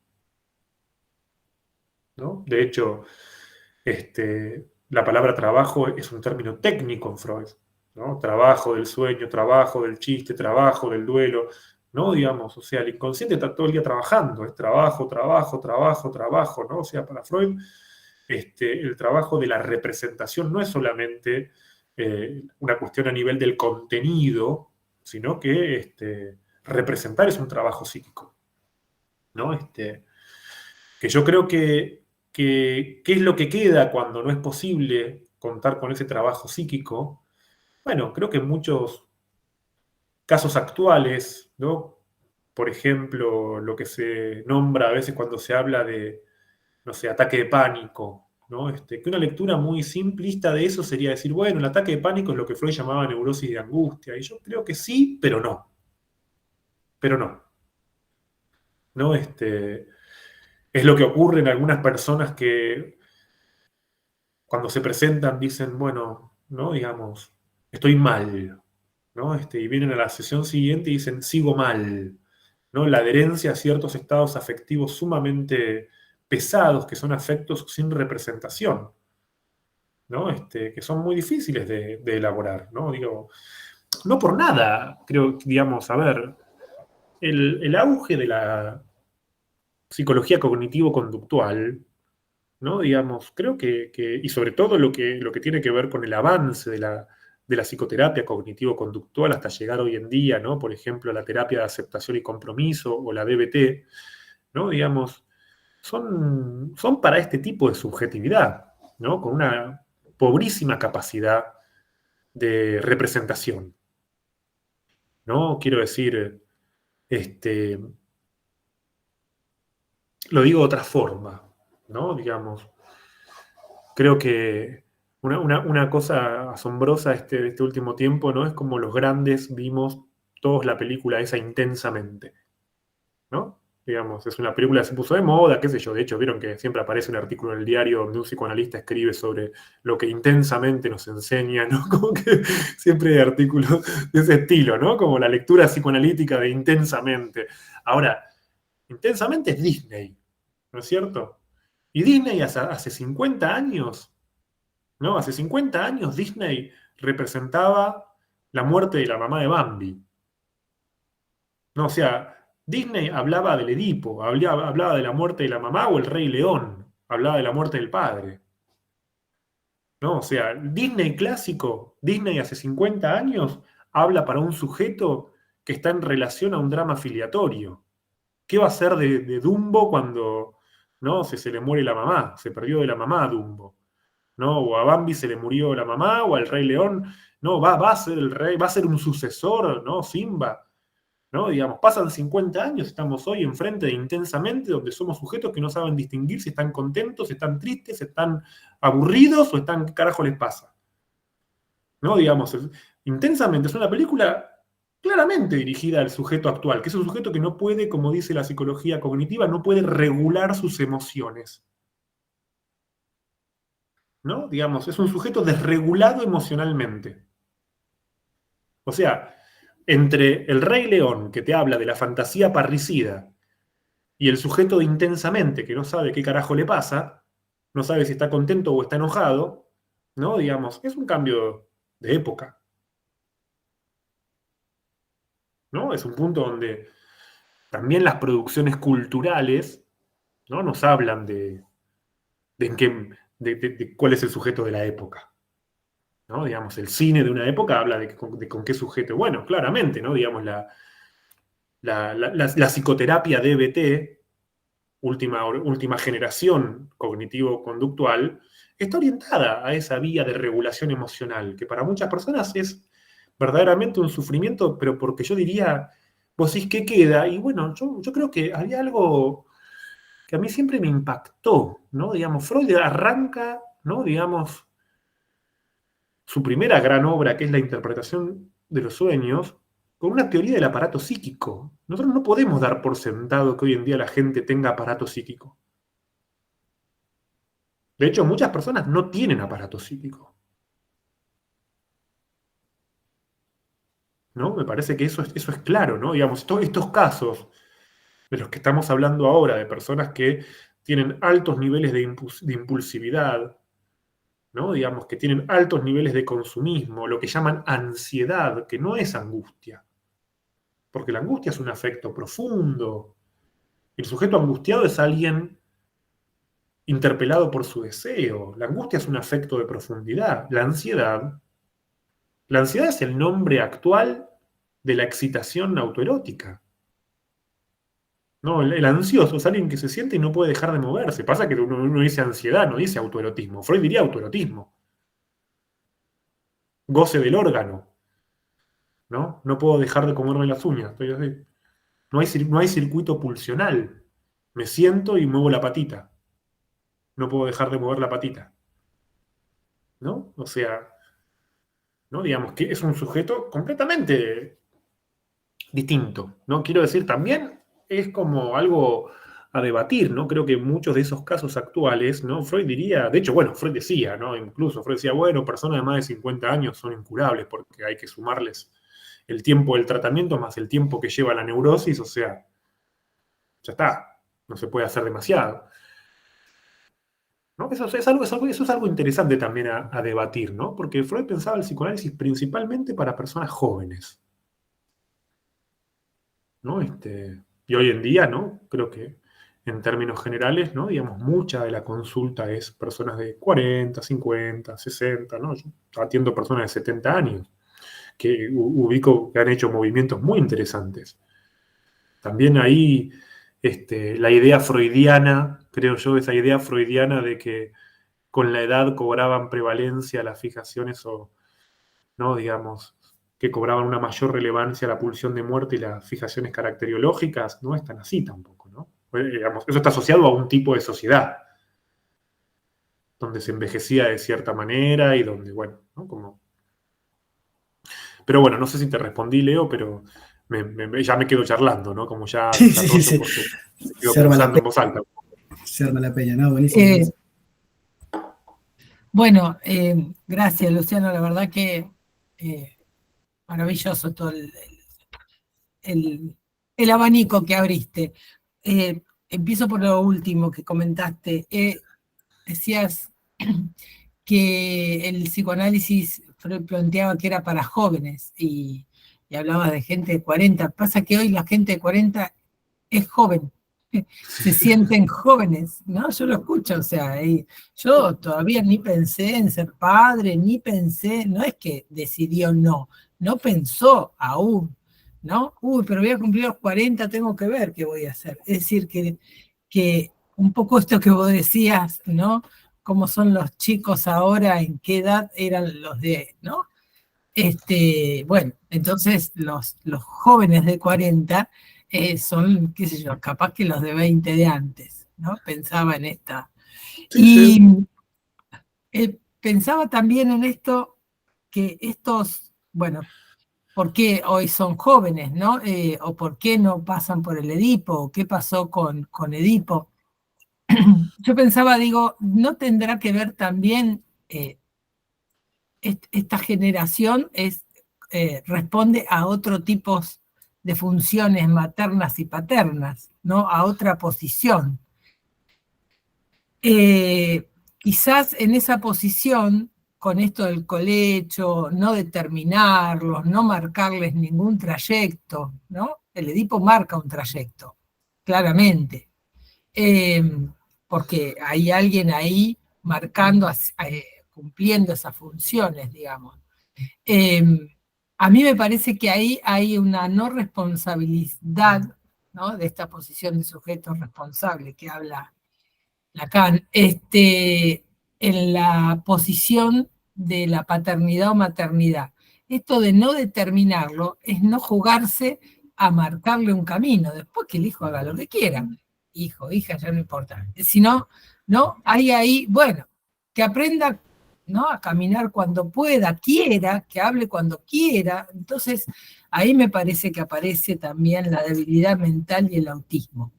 ¿no? De hecho, la palabra trabajo es un término técnico en Freud, ¿no? Trabajo del sueño, trabajo del chiste, trabajo del duelo, ¿no? Digamos, o sea, el inconsciente está todo el día trabajando, es trabajo, trabajo, trabajo, trabajo, ¿no? O sea, para Freud, el trabajo de la representación no es solamente una cuestión a nivel del contenido, sino que representar es un trabajo psíquico, ¿no? Que yo creo que ¿qué es lo que queda cuando no es posible contar con ese trabajo psíquico? Bueno, creo que en muchos casos actuales, ¿no? Por ejemplo, lo que se nombra a veces cuando se habla de, no sé, ataque de pánico, ¿no? Que una lectura muy simplista de eso sería decir, bueno, el ataque de pánico es lo que Freud llamaba neurosis de angustia, y yo creo que sí, pero no. Pero no. ¿No? Es lo que ocurre en algunas personas que cuando se presentan dicen, bueno, ¿no? Digamos, estoy mal, ¿no? Y vienen a la sesión siguiente y dicen, sigo mal, ¿no? La adherencia a ciertos estados afectivos sumamente pesados, que son afectos sin representación, ¿no? Que son muy difíciles de elaborar, ¿no? Digo, no por nada, creo, digamos, a ver, el auge de la psicología cognitivo-conductual, ¿no? Digamos, creo y sobre todo lo que tiene que ver con el avance de la psicoterapia cognitivo-conductual hasta llegar hoy en día, ¿no? Por ejemplo, la terapia de aceptación y compromiso o la DBT, ¿no? Digamos, son para este tipo de subjetividad, ¿no? Con una pobrísima capacidad de representación, ¿no? Quiero decir, lo digo de otra forma, ¿no? Digamos, creo que una cosa asombrosa de este último tiempo, ¿no? Es como los grandes vimos todos la película esa intensamente, ¿no? Digamos, es una película que se puso de moda, qué sé yo. De hecho, vieron que siempre aparece un artículo en el diario donde un psicoanalista escribe sobre lo que intensamente nos enseña, ¿no? Como que siempre hay artículos de ese estilo, ¿no? Como la lectura psicoanalítica de intensamente. Ahora, intensamente es Disney, ¿no es cierto? Y Disney hace 50 años, ¿no? Hace 50 años Disney representaba la muerte de la mamá de Bambi. No, o sea, Disney hablaba del Edipo, hablaba de la muerte de la mamá, o el Rey León, hablaba de la muerte del padre. ¿No? O sea, Disney clásico, Disney hace 50 años, habla para un sujeto que está en relación a un drama filiatorio. ¿Qué va a hacer de Dumbo cuando, ¿no? se le muere la mamá? Se perdió de la mamá Dumbo, ¿no? O a Bambi se le murió la mamá, o al Rey León, no, va a ser el rey, va a ser un sucesor, ¿no? Simba, ¿no? Digamos, pasan 50 años, estamos hoy enfrente de Intensamente, donde somos sujetos que no saben distinguir si están contentos, si están tristes, si están aburridos o están, ¿qué carajo les pasa? ¿No? Digamos, Intensamente es una película claramente dirigida al sujeto actual, que es un sujeto que no puede, como dice la psicología cognitiva, no puede regular sus emociones. ¿No? Digamos, es un sujeto desregulado emocionalmente. O sea, entre el Rey León, que te habla de la fantasía parricida, y el sujeto de Intensamente, que no sabe qué carajo le pasa, no sabe si está contento o está enojado, ¿no? Digamos, es un cambio de época. ¿No? Es un punto donde también las producciones culturales, ¿no? Nos hablan de cuál es el sujeto de la época. ¿No? Digamos, el cine de una época habla de con qué sujeto. Bueno, claramente, ¿no? Digamos, la psicoterapia DBT, última generación cognitivo-conductual, está orientada a esa vía de regulación emocional, que para muchas personas es verdaderamente un sufrimiento, pero porque yo diría, vos decís, ¿qué queda? Y bueno, yo creo que había algo que a mí siempre me impactó, ¿no? Digamos, Freud arranca, ¿no? Digamos, su primera gran obra, que es la interpretación de los sueños, con una teoría del aparato psíquico. Nosotros no podemos dar por sentado que hoy en día la gente tenga aparato psíquico. De hecho, muchas personas no tienen aparato psíquico. ¿No? Me parece que eso es claro, ¿no? Digamos, estos casos de los que estamos hablando ahora, de personas que tienen altos niveles de impulsividad, ¿no? Digamos, que tienen altos niveles de consumismo, lo que llaman ansiedad, que no es angustia. Porque la angustia es un afecto profundo. El sujeto angustiado es alguien interpelado por su deseo. La angustia es un afecto de profundidad. La ansiedad es el nombre actual de la excitación autoerótica. No, el ansioso es alguien que se siente y no puede dejar de moverse. Pasa que uno dice ansiedad, no dice autoerotismo. Freud diría autoerotismo. Goce del órgano. ¿No? No puedo dejar de comerme las uñas. Estoy así. No hay circuito pulsional. Me siento y muevo la patita. No puedo dejar de mover la patita. ¿No? O sea, ¿no? Digamos que es un sujeto completamente distinto. ¿No? Quiero decir, también es como algo a debatir, ¿no? Creo que muchos de esos casos actuales, ¿no? Freud diría, de hecho, bueno, Freud decía, ¿no? Incluso Freud decía, bueno, personas de más de 50 años son incurables porque hay que sumarles el tiempo del tratamiento más el tiempo que lleva la neurosis, o sea, ya está, no se puede hacer demasiado. ¿No? Eso es algo interesante también a debatir, ¿no? Porque Freud pensaba el psicoanálisis principalmente para personas jóvenes. ¿No? Y hoy en día, ¿no? Creo que en términos generales, ¿no? Digamos, mucha de la consulta es personas de 40, 50, 60, ¿no? Yo atiendo personas de 70 años que ubico que han hecho movimientos muy interesantes. También ahí la idea freudiana, creo yo, esa idea freudiana de que con la edad cobraban prevalencia las fijaciones o, ¿no? Digamos, que cobraban una mayor relevancia la pulsión de muerte y las fijaciones caracteriológicas, no es tan así tampoco, ¿no? Digamos, eso está asociado a un tipo de sociedad, donde se envejecía de cierta manera y donde, bueno, ¿no? Como... Pero bueno, no sé si te respondí, Leo, pero ya me quedo charlando, ¿no? Como ya Sí, desarrollo porque me quedo pensando en voz alta. Se arma la peña, ¿no? Buenísimo. Bueno, gracias, Luciano. La verdad que maravilloso todo el abanico que abriste. Empiezo por lo último que comentaste. Decías que el psicoanálisis Freud planteaba que era para jóvenes y hablabas de gente de 40. Pasa que hoy la gente de 40 es joven, se sienten jóvenes, ¿no? Yo lo escucho, o sea, yo todavía ni pensé en ser padre, ni pensé, no es que decidió no pensó aún, ¿no? Uy, pero voy a cumplir los 40, tengo que ver qué voy a hacer. Es decir, que un poco esto que vos decías, ¿no? Cómo son los chicos ahora, en qué edad eran los de, ¿no? Bueno, entonces los jóvenes de 40 son, qué sé yo, capaz que los de 20 de antes, ¿no? Pensaba en esta. Sí, Y sí. pensaba también en esto, que estos, bueno, ¿por qué hoy son jóvenes, no? O por qué no pasan por el Edipo, o qué pasó con Edipo. Yo pensaba, digo, ¿no tendrá que ver también esta generación responde a otro tipo de funciones maternas y paternas, ¿no? A otra posición? Quizás en esa posición, con esto del colecho, no determinarlos, no marcarles ningún trayecto, ¿no? El Edipo marca un trayecto, claramente, eh, porque hay alguien ahí marcando, cumpliendo esas funciones, digamos. Eh, a mí me parece que ahí hay una no responsabilidad, ¿no? De esta posición de sujeto responsable que habla Lacan, en la posición de la paternidad o maternidad. Esto de no determinarlo es no jugarse a marcarle un camino, después que el hijo haga lo que quiera. Hijo, hija, ya no importa. Si no, no, hay ahí, bueno, que aprenda, ¿no? A caminar cuando pueda, quiera, que hable cuando quiera. Entonces, ahí me parece que aparece también la debilidad mental y el autismo,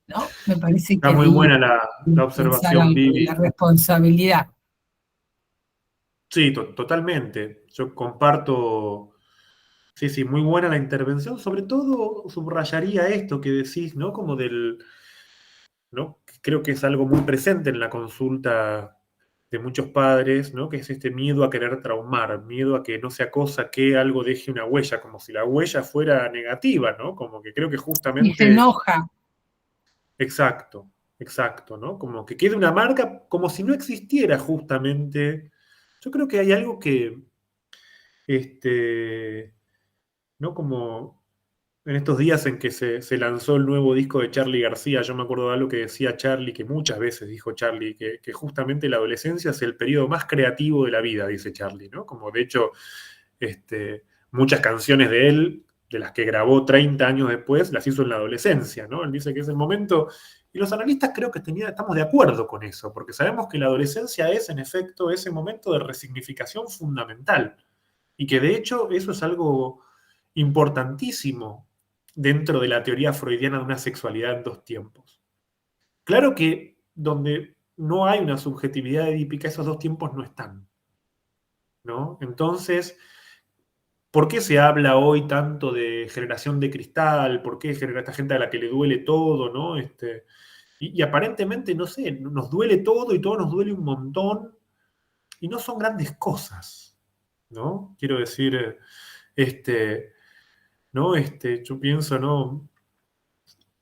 ¿no? Me parece Está que muy ahí buena la pensar observación, algo de la Vivi. responsabilidad. Sí, totalmente. Yo comparto, sí, sí, muy buena la intervención. Sobre todo subrayaría esto que decís, ¿no? Como ¿no? Que creo que es algo muy presente en la consulta de muchos padres, ¿no? Que es este miedo a querer traumar, miedo a que no sea cosa que algo deje una huella, como si la huella fuera negativa, ¿no? Como que creo que Y se justamente, enoja. exacto, exacto, ¿no? Como que quede una marca como si no existiera justamente. Yo creo que hay algo que, este, ¿no? Como en estos días en que se lanzó el nuevo disco de Charly García, yo me acuerdo de algo que decía Charly, que muchas veces dijo Charly, que justamente la adolescencia es el periodo más creativo de la vida, dice Charly, ¿no? Como de hecho, muchas canciones de él, de las que grabó 30 años después, las hizo en la adolescencia, ¿no? Él dice que es el momento, y los analistas creo que estamos de acuerdo con eso, porque sabemos que la adolescencia es, en efecto, ese momento de resignificación fundamental, y que de hecho eso es algo importantísimo dentro de la teoría freudiana de una sexualidad en dos tiempos. Claro que donde no hay una subjetividad edípica, esos dos tiempos no están, ¿no? Entonces, ¿por qué se habla hoy tanto de generación de cristal? ¿Por qué esta gente a la que le duele todo, ¿no? Y aparentemente, no sé, nos duele todo y todo nos duele un montón y no son grandes cosas, ¿no? Quiero decir, ¿no? Yo pienso, ¿no?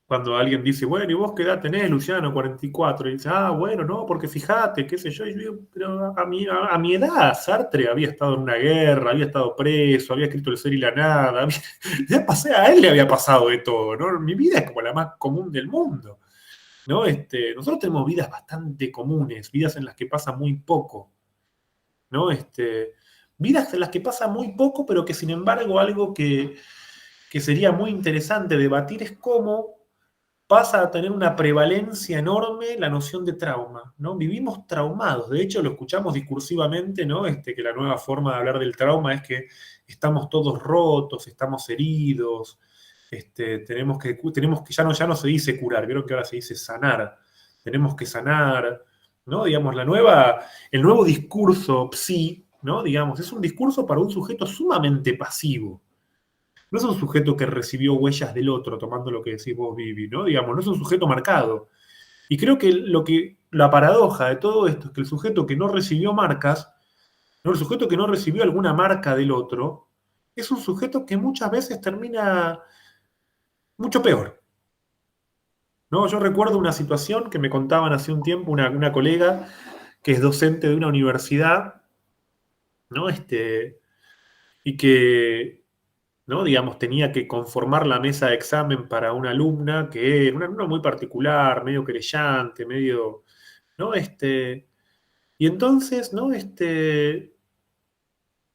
Cuando alguien dice, bueno, ¿y vos qué edad tenés, Luciano? 44. Y dice, ah, bueno, no, porque fíjate, qué sé yo. Y yo digo, pero a mi edad, Sartre había estado en una guerra, había estado preso, había escrito El ser y la nada. Ya pasé, a él le había pasado de todo, ¿no? Mi vida es como la más común del mundo, ¿no? Nosotros tenemos vidas bastante comunes, vidas en las que pasa muy poco, ¿no? Vidas en las que pasa muy poco, pero que sin embargo algo que sería muy interesante debatir es cómo pasa a tener una prevalencia enorme la noción de trauma, ¿no? Vivimos traumados, de hecho lo escuchamos discursivamente, ¿no? Que la nueva forma de hablar del trauma es que estamos todos rotos, estamos heridos, tenemos que ya no se dice curar, vieron que ahora se dice sanar, tenemos que sanar, ¿no? Digamos, el nuevo discurso psi, ¿no? Digamos, es un discurso para un sujeto sumamente pasivo. No es un sujeto que recibió huellas del otro, tomando lo que decís vos, Vivi, ¿no? Digamos, no es un sujeto marcado. Y creo que la paradoja de todo esto es que el sujeto que no recibió marcas, ¿no? El sujeto que no recibió alguna marca del otro, es un sujeto que muchas veces termina mucho peor, ¿no? Yo recuerdo una situación que me contaban hace un tiempo una colega que es docente de una universidad, ¿no? Y que, ¿no? Digamos, tenía que conformar la mesa de examen para una alumna que era una alumna muy particular, medio querellante, medio, ¿no? Y entonces, ¿no?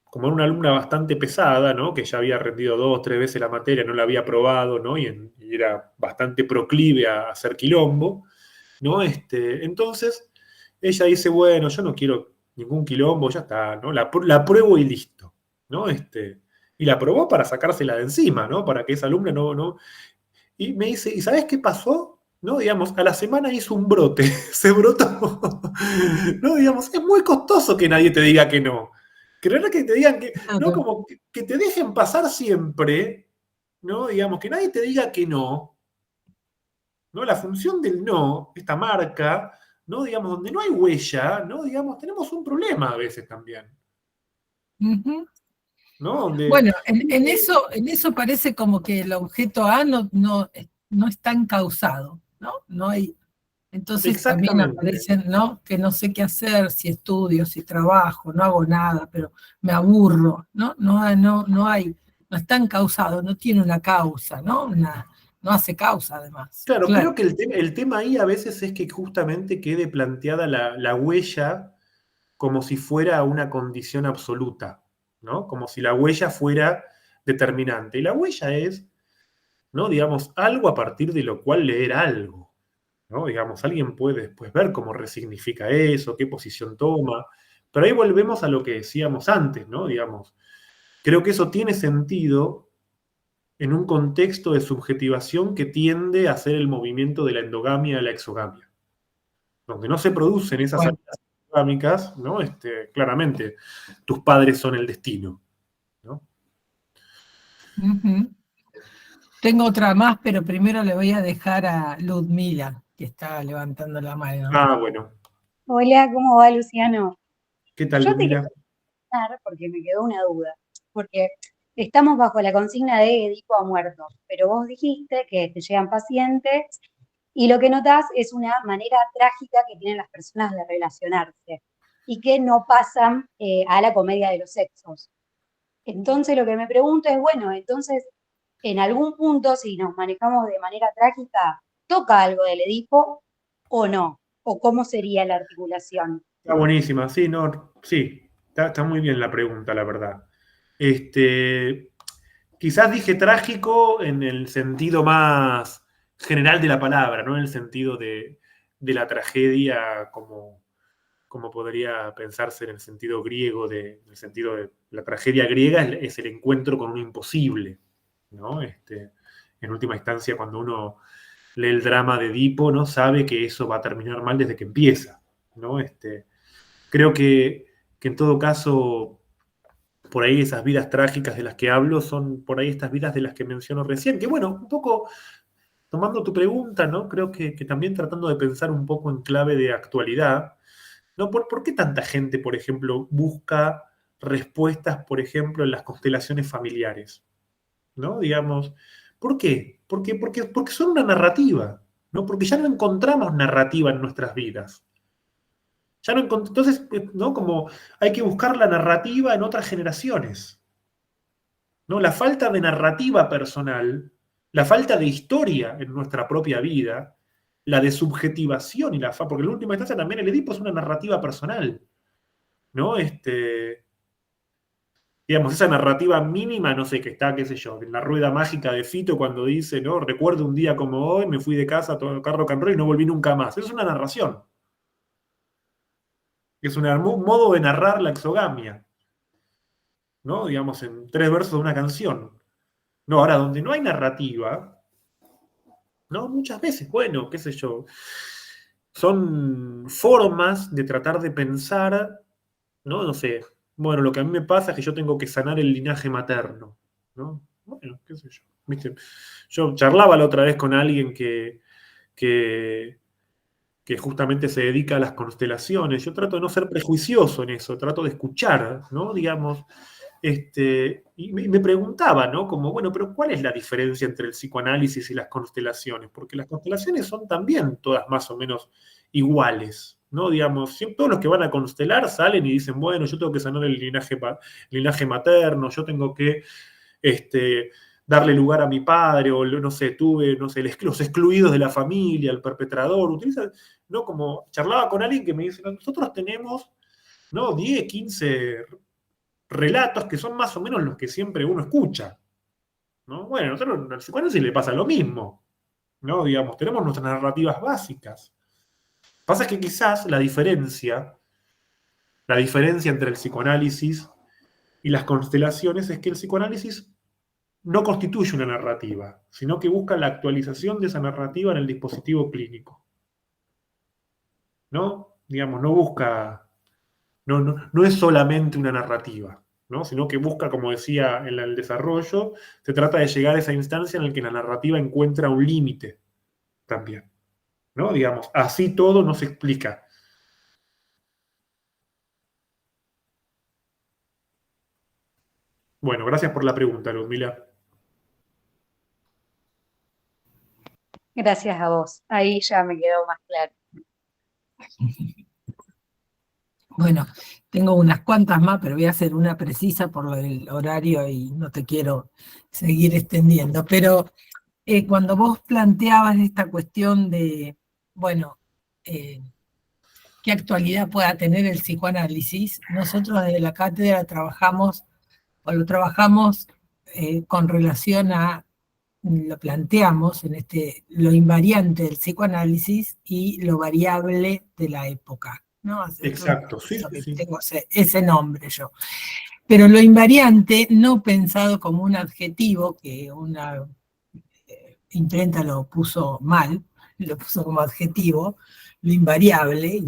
Como era una alumna bastante pesada, ¿no? Que ya había rendido 2 o 3 veces la materia, no la había aprobado, ¿no? Y era bastante proclive a hacer quilombo, ¿no? Entonces, ella dice, bueno, yo no quiero ningún quilombo, ya está, ¿no? La apruebo y listo, ¿no? Y la aprobó para sacársela de encima, ¿no? Para que esa alumna no. Y me dice, ¿y sabes qué pasó? ¿No? Digamos, a la semana hizo un brote, se brotó. ¿No? Digamos, es muy costoso que nadie te diga que no. Creer que te digan que, ¿no? Claro. Como que te dejen pasar siempre, ¿no? Digamos, que nadie te diga que no, ¿no? La función del no, esta marca, ¿no? Digamos, donde no hay huella, ¿no? Digamos, tenemos un problema a veces también, Ujú. ¿no? Donde, Bueno, en eso parece como que el objeto A no está encausado, ¿no? No hay. Entonces también exactamente. aparecen, ¿no? Que no sé qué hacer, si estudio, si trabajo, no hago nada, pero me aburro, ¿no? No está encausado, no tiene una causa, ¿no? No hace causa además, Claro, claro. creo que el tema ahí a veces es que justamente quede planteada la huella como si fuera una condición absoluta, ¿no? Como si la huella fuera determinante. Y la huella es, ¿no? Digamos, algo a partir de lo cual leer algo, ¿no? Digamos, alguien puede después ver cómo resignifica eso, qué posición toma, pero ahí volvemos a lo que decíamos antes, ¿no? Digamos, creo que eso tiene sentido en un contexto de subjetivación que tiende a ser el movimiento de la endogamia a la exogamia, donde no se producen esas Bueno, alianzas endogámicas, ¿no? Claramente, tus padres son el destino, ¿no? ujú. Tengo otra más, pero primero le voy a dejar a Ludmila, que está levantando la mano. Ah, bueno. Hola, ¿cómo va, Luciano? ¿Qué tal, Yo te quería Ludmila? preguntar, porque me quedó una duda, porque estamos bajo la consigna de Edipo ha muerto, pero vos dijiste que te llegan pacientes y lo que notás es una manera trágica que tienen las personas de relacionarse y que no pasan a la comedia de los sexos. Entonces lo que me pregunto es, bueno, entonces en algún punto, si nos manejamos de manera trágica, ¿toca algo del Edipo o no? ¿O cómo sería la articulación? Está buenísima, sí, no, sí, está muy bien la pregunta, la verdad. Este, Quizás dije trágico en el sentido más general de la palabra, no en el sentido de la tragedia como podría pensarse en el sentido griego, en el sentido de la tragedia griega es el encuentro con un imposible, ¿no? En última instancia, cuando uno lee el drama de Edipo, ¿no? Sabe que eso va a terminar mal desde que empieza, ¿no? Creo que en todo caso, por ahí esas vidas trágicas de las que hablo son por ahí estas vidas de las que menciono recién, que bueno, un poco tomando tu pregunta, ¿no? Creo que también tratando de pensar un poco en clave de actualidad, ¿no? ¿Por qué tanta gente, por ejemplo, busca respuestas, por ejemplo, en las constelaciones familiares? ¿No? Digamos, ¿por qué? Porque son una narrativa, ¿no? Porque ya no encontramos narrativa en nuestras vidas. Ya no entonces, ¿no? Como hay que buscar la narrativa en otras generaciones, ¿no? La falta de narrativa personal, la falta de historia en nuestra propia vida, la de subjetivación porque en última instancia también el Edipo es una narrativa personal, ¿no? Digamos, esa narrativa mínima, no sé, que está, qué sé yo, en la rueda mágica de Fito cuando dice, ¿no? Recuerdo un día como hoy, me fui de casa a tocar rock and roll y no volví nunca más. Es una narración. Es un modo de narrar la exogamia, ¿no? Digamos, en 3 versos de una canción. No, ahora, donde no hay narrativa, ¿no? Muchas veces, bueno, qué sé yo, son formas de tratar de pensar, ¿no? No sé, bueno, lo que a mí me pasa es que yo tengo que sanar el linaje materno, ¿no? Bueno, qué sé yo, ¿viste? Yo charlaba la otra vez con alguien que, que justamente se dedica a las constelaciones. Yo trato de no ser prejuicioso en eso, trato de escuchar, ¿no? Digamos, Y me preguntaba, ¿no? Como, bueno, pero ¿cuál es la diferencia entre el psicoanálisis y las constelaciones? Porque las constelaciones son también todas más o menos iguales, ¿no? Digamos, todos los que van a constelar salen y dicen, bueno, yo tengo que sanar el linaje materno, yo tengo que darle lugar a mi padre, o no sé, tuve, no sé, los excluidos de la familia, el perpetrador, utiliza, ¿no? Como charlaba con alguien que me dice, nosotros tenemos, ¿no? 10, 15 relatos que son más o menos los que siempre uno escucha, ¿no? Bueno, a nosotros al psicoanálisis le pasa lo mismo, ¿no? Digamos, tenemos nuestras narrativas básicas. Pasa que quizás la diferencia entre el psicoanálisis y las constelaciones es que el psicoanálisis no constituye una narrativa, sino que busca la actualización de esa narrativa en el dispositivo clínico, ¿no? Digamos, no busca, no es solamente una narrativa, ¿no? Sino que busca, como decía en el desarrollo, se trata de llegar a esa instancia en la que la narrativa encuentra un límite también, ¿no? Digamos, así todo no se explica. Bueno, gracias por la pregunta, Ludmila. Gracias a vos. Ahí ya me quedó más claro. Bueno, tengo unas cuantas más, pero voy a hacer una precisa por el horario y no te quiero seguir extendiendo. Pero cuando vos planteabas esta cuestión de, bueno, qué actualidad pueda tener el psicoanálisis, nosotros desde la cátedra trabajamos con relación a, lo planteamos en lo invariante del psicoanálisis y lo variable de la época, ¿no? Exacto, sí. Tengo ese nombre yo. Pero lo invariante, no pensado como un adjetivo, que una imprenta lo puso mal, lo puso como adjetivo, lo invariable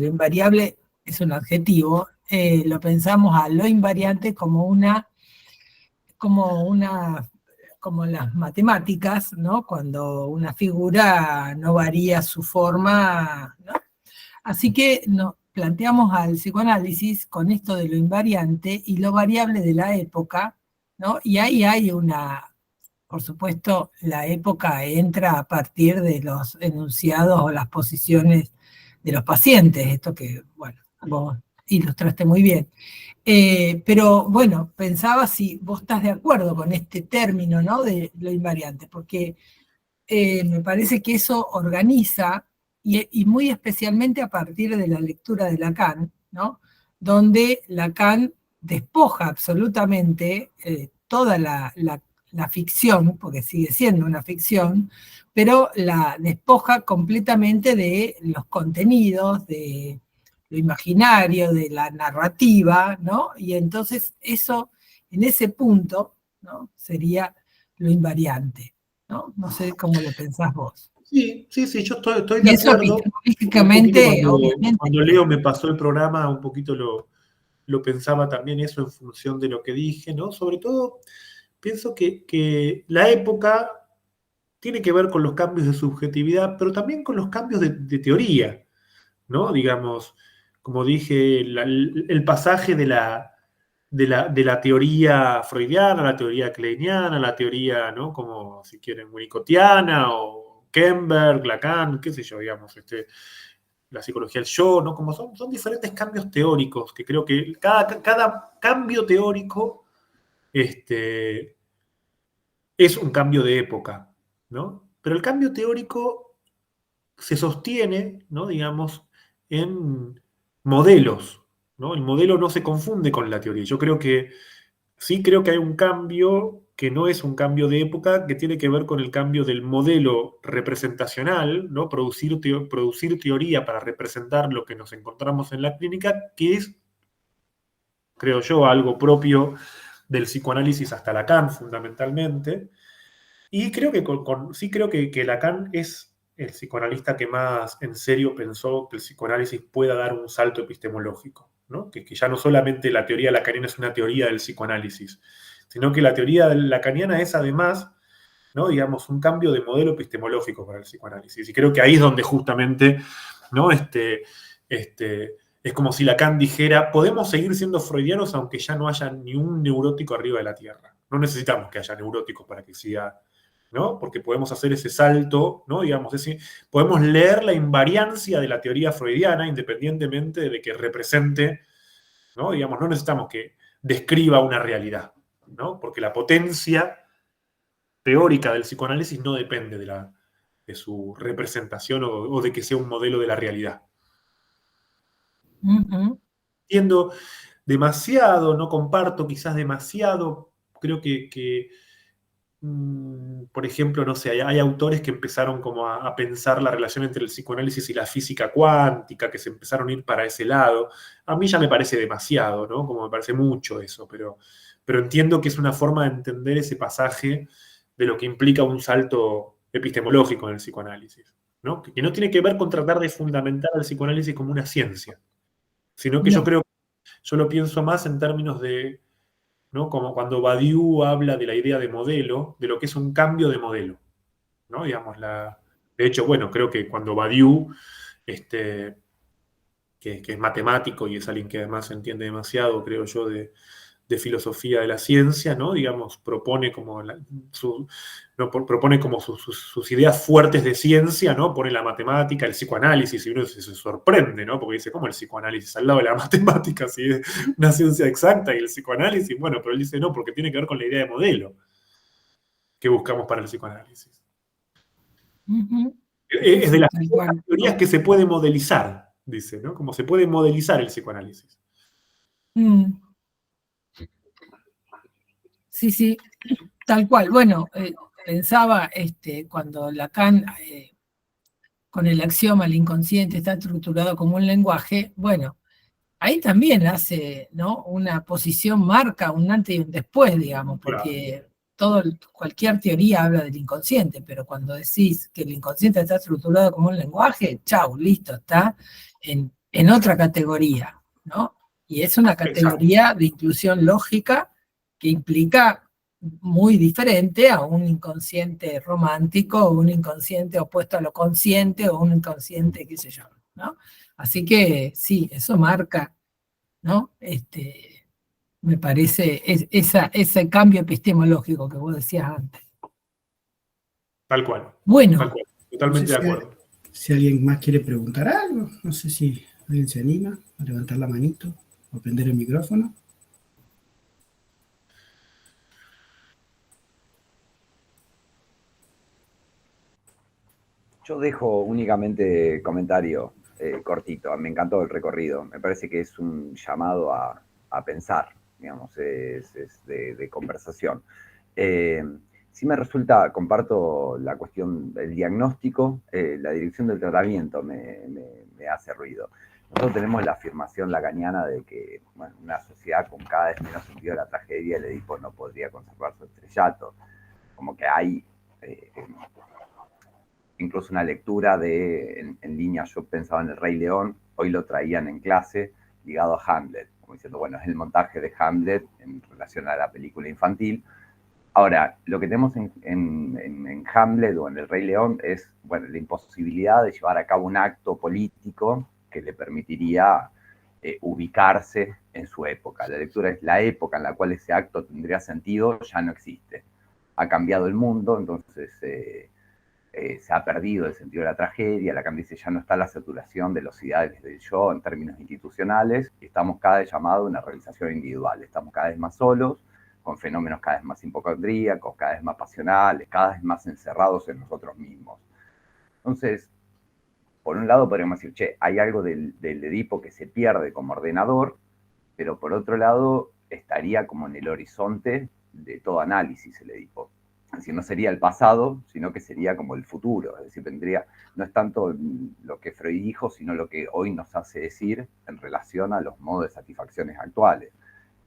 es un adjetivo, lo pensamos a lo invariante como las matemáticas, ¿no? Cuando una figura no varía su forma, ¿no? Así que nos planteamos al psicoanálisis con esto de lo invariante y lo variable de la época, ¿no? Y ahí hay por supuesto, la época entra a partir de los enunciados o las posiciones de los pacientes, esto que, bueno, vos ilustraste muy bien. Pero bueno, pensaba si vos estás de acuerdo con este término, ¿no? De lo invariante, porque me parece que eso organiza, y muy especialmente a partir de la lectura de Lacan, ¿no? Donde Lacan despoja absolutamente toda la ficción, porque sigue siendo una ficción, pero la despoja completamente de los contenidos, de lo imaginario, de la narrativa, ¿no? Y entonces eso, en ese punto, ¿no? Sería lo invariante, ¿no? No sé cómo lo pensás vos. Sí, yo estoy Y de eso acuerdo. epistemológicamente, obviamente. Cuando Leo me pasó el programa, un poquito lo pensaba también eso en función de lo que dije, ¿no? Sobre todo, pienso que la época tiene que ver con los cambios de subjetividad, pero también con los cambios de teoría, ¿no? Digamos, como dije, el pasaje de la teoría freudiana, la teoría kleiniana, la teoría, ¿no? Como, si quieren, winnicottiana, o Kemberg, Lacan, qué sé yo, digamos, la psicología del yo, ¿no? Como son diferentes cambios teóricos, que creo que cada cambio teórico es un cambio de época, ¿no? Pero el cambio teórico se sostiene, ¿no? Digamos, en modelos, ¿no? El modelo no se confunde con la teoría. Yo creo que creo que hay un cambio que no es un cambio de época, que tiene que ver con el cambio del modelo representacional, ¿no? Producir teoría para representar lo que nos encontramos en la clínica, que es, creo yo, algo propio del psicoanálisis hasta Lacan, fundamentalmente. Y creo que sí creo que Lacan es el psicoanalista que más en serio pensó que el psicoanálisis pueda dar un salto epistemológico, ¿no? Que ya no solamente la teoría lacaniana es una teoría del psicoanálisis, sino que la teoría lacaniana es además, ¿no? Digamos, un cambio de modelo epistemológico para el psicoanálisis. Y creo que ahí es donde justamente, ¿no? Es como si Lacan dijera, podemos seguir siendo freudianos aunque ya no haya ni un neurótico arriba de la Tierra. No necesitamos que haya neuróticos para que siga, ¿no? Porque podemos hacer ese salto, ¿no? Digamos, podemos leer la invariancia de la teoría freudiana independientemente de que represente, ¿no? Digamos, no necesitamos que describa una realidad, ¿no? Porque la potencia teórica del psicoanálisis no depende de su representación o de que sea un modelo de la realidad. Entiendo demasiado, no comparto quizás demasiado, creo que por ejemplo, no sé, hay autores que empezaron como a pensar la relación entre el psicoanálisis y la física cuántica, que se empezaron a ir para ese lado. A mí ya me parece demasiado, ¿no? Como me parece mucho eso, pero entiendo que es una forma de entender ese pasaje de lo que implica un salto epistemológico en el psicoanálisis, ¿no? Que no tiene que ver con tratar de fundamentar al psicoanálisis como una ciencia, sino que No. yo lo pienso más en términos de, ¿no? Como cuando Badiou habla de la idea de modelo, de lo que es un cambio de modelo, ¿no? Digamos, de hecho, bueno, creo que cuando Badiou, que es matemático y es alguien que además entiende demasiado, creo yo, de filosofía de la ciencia, ¿no? Digamos, propone como, propone como sus ideas fuertes de ciencia, ¿no? Pone la matemática, el psicoanálisis, y uno se sorprende, ¿no? Porque dice, ¿cómo el psicoanálisis al lado de la matemática? Si es una ciencia exacta y el psicoanálisis, bueno, pero él dice, no, porque tiene que ver con la idea de modelo que buscamos para el psicoanálisis. Es de Sí, las tal pocas cual. teorías que se puede modelizar, dice, ¿no? Como se puede modelizar el psicoanálisis. Mm. Sí, sí, tal cual. Bueno, pensaba cuando Lacan, con el axioma, el inconsciente está estructurado como un lenguaje, bueno, ahí también hace, ¿no? Una posición, marca un antes y un después, digamos, Claro. porque cualquier teoría habla del inconsciente, pero cuando decís que el inconsciente está estructurado como un lenguaje, chau, listo, está en otra categoría, ¿no? Y es una categoría de inclusión lógica que implica muy diferente a un inconsciente romántico, o un inconsciente opuesto a lo consciente, o un inconsciente, qué sé yo, ¿no? Así que sí, eso marca, ¿no? Me parece ese cambio epistemológico que vos decías antes. Tal cual. Bueno, Tal cual. No sé Totalmente de acuerdo. si alguien más quiere preguntar algo, no sé si alguien se anima a levantar la manito o prender el micrófono. Yo dejo únicamente comentario cortito. Me encantó el recorrido. Me parece que es un llamado a pensar, digamos, es de conversación. Sí me resulta, comparto la cuestión del diagnóstico, la dirección del tratamiento me hace ruido. Nosotros tenemos la afirmación lacaniana de que, bueno, una sociedad con cada vez menos sentido de la tragedia, el Edipo no podría conservar su estrellato. Como que hay incluso una lectura en línea, yo pensaba en El Rey León, hoy lo traían en clase, ligado a Hamlet, como diciendo, bueno, es el montaje de Hamlet en relación a la película infantil. Ahora, lo que tenemos en Hamlet o en El Rey León es, bueno, la imposibilidad de llevar a cabo un acto político que le permitiría ubicarse en su época. La lectura es la época en la cual ese acto tendría sentido, ya no existe. Ha cambiado el mundo, entonces se ha perdido el sentido de la tragedia. Lacan dice, ya no está la saturación de los ideales del yo en términos institucionales, estamos cada vez llamados a una realización individual, estamos cada vez más solos, con fenómenos cada vez más hipocondríacos, cada vez más pasionales, cada vez más encerrados en nosotros mismos. Entonces, por un lado podríamos decir, che, hay algo del Edipo que se pierde como ordenador, pero por otro lado estaría como en el horizonte de todo análisis el Edipo. Es decir, no sería el pasado, sino que sería como el futuro. Es decir, no es tanto lo que Freud dijo, sino lo que hoy nos hace decir en relación a los modos de satisfacciones actuales.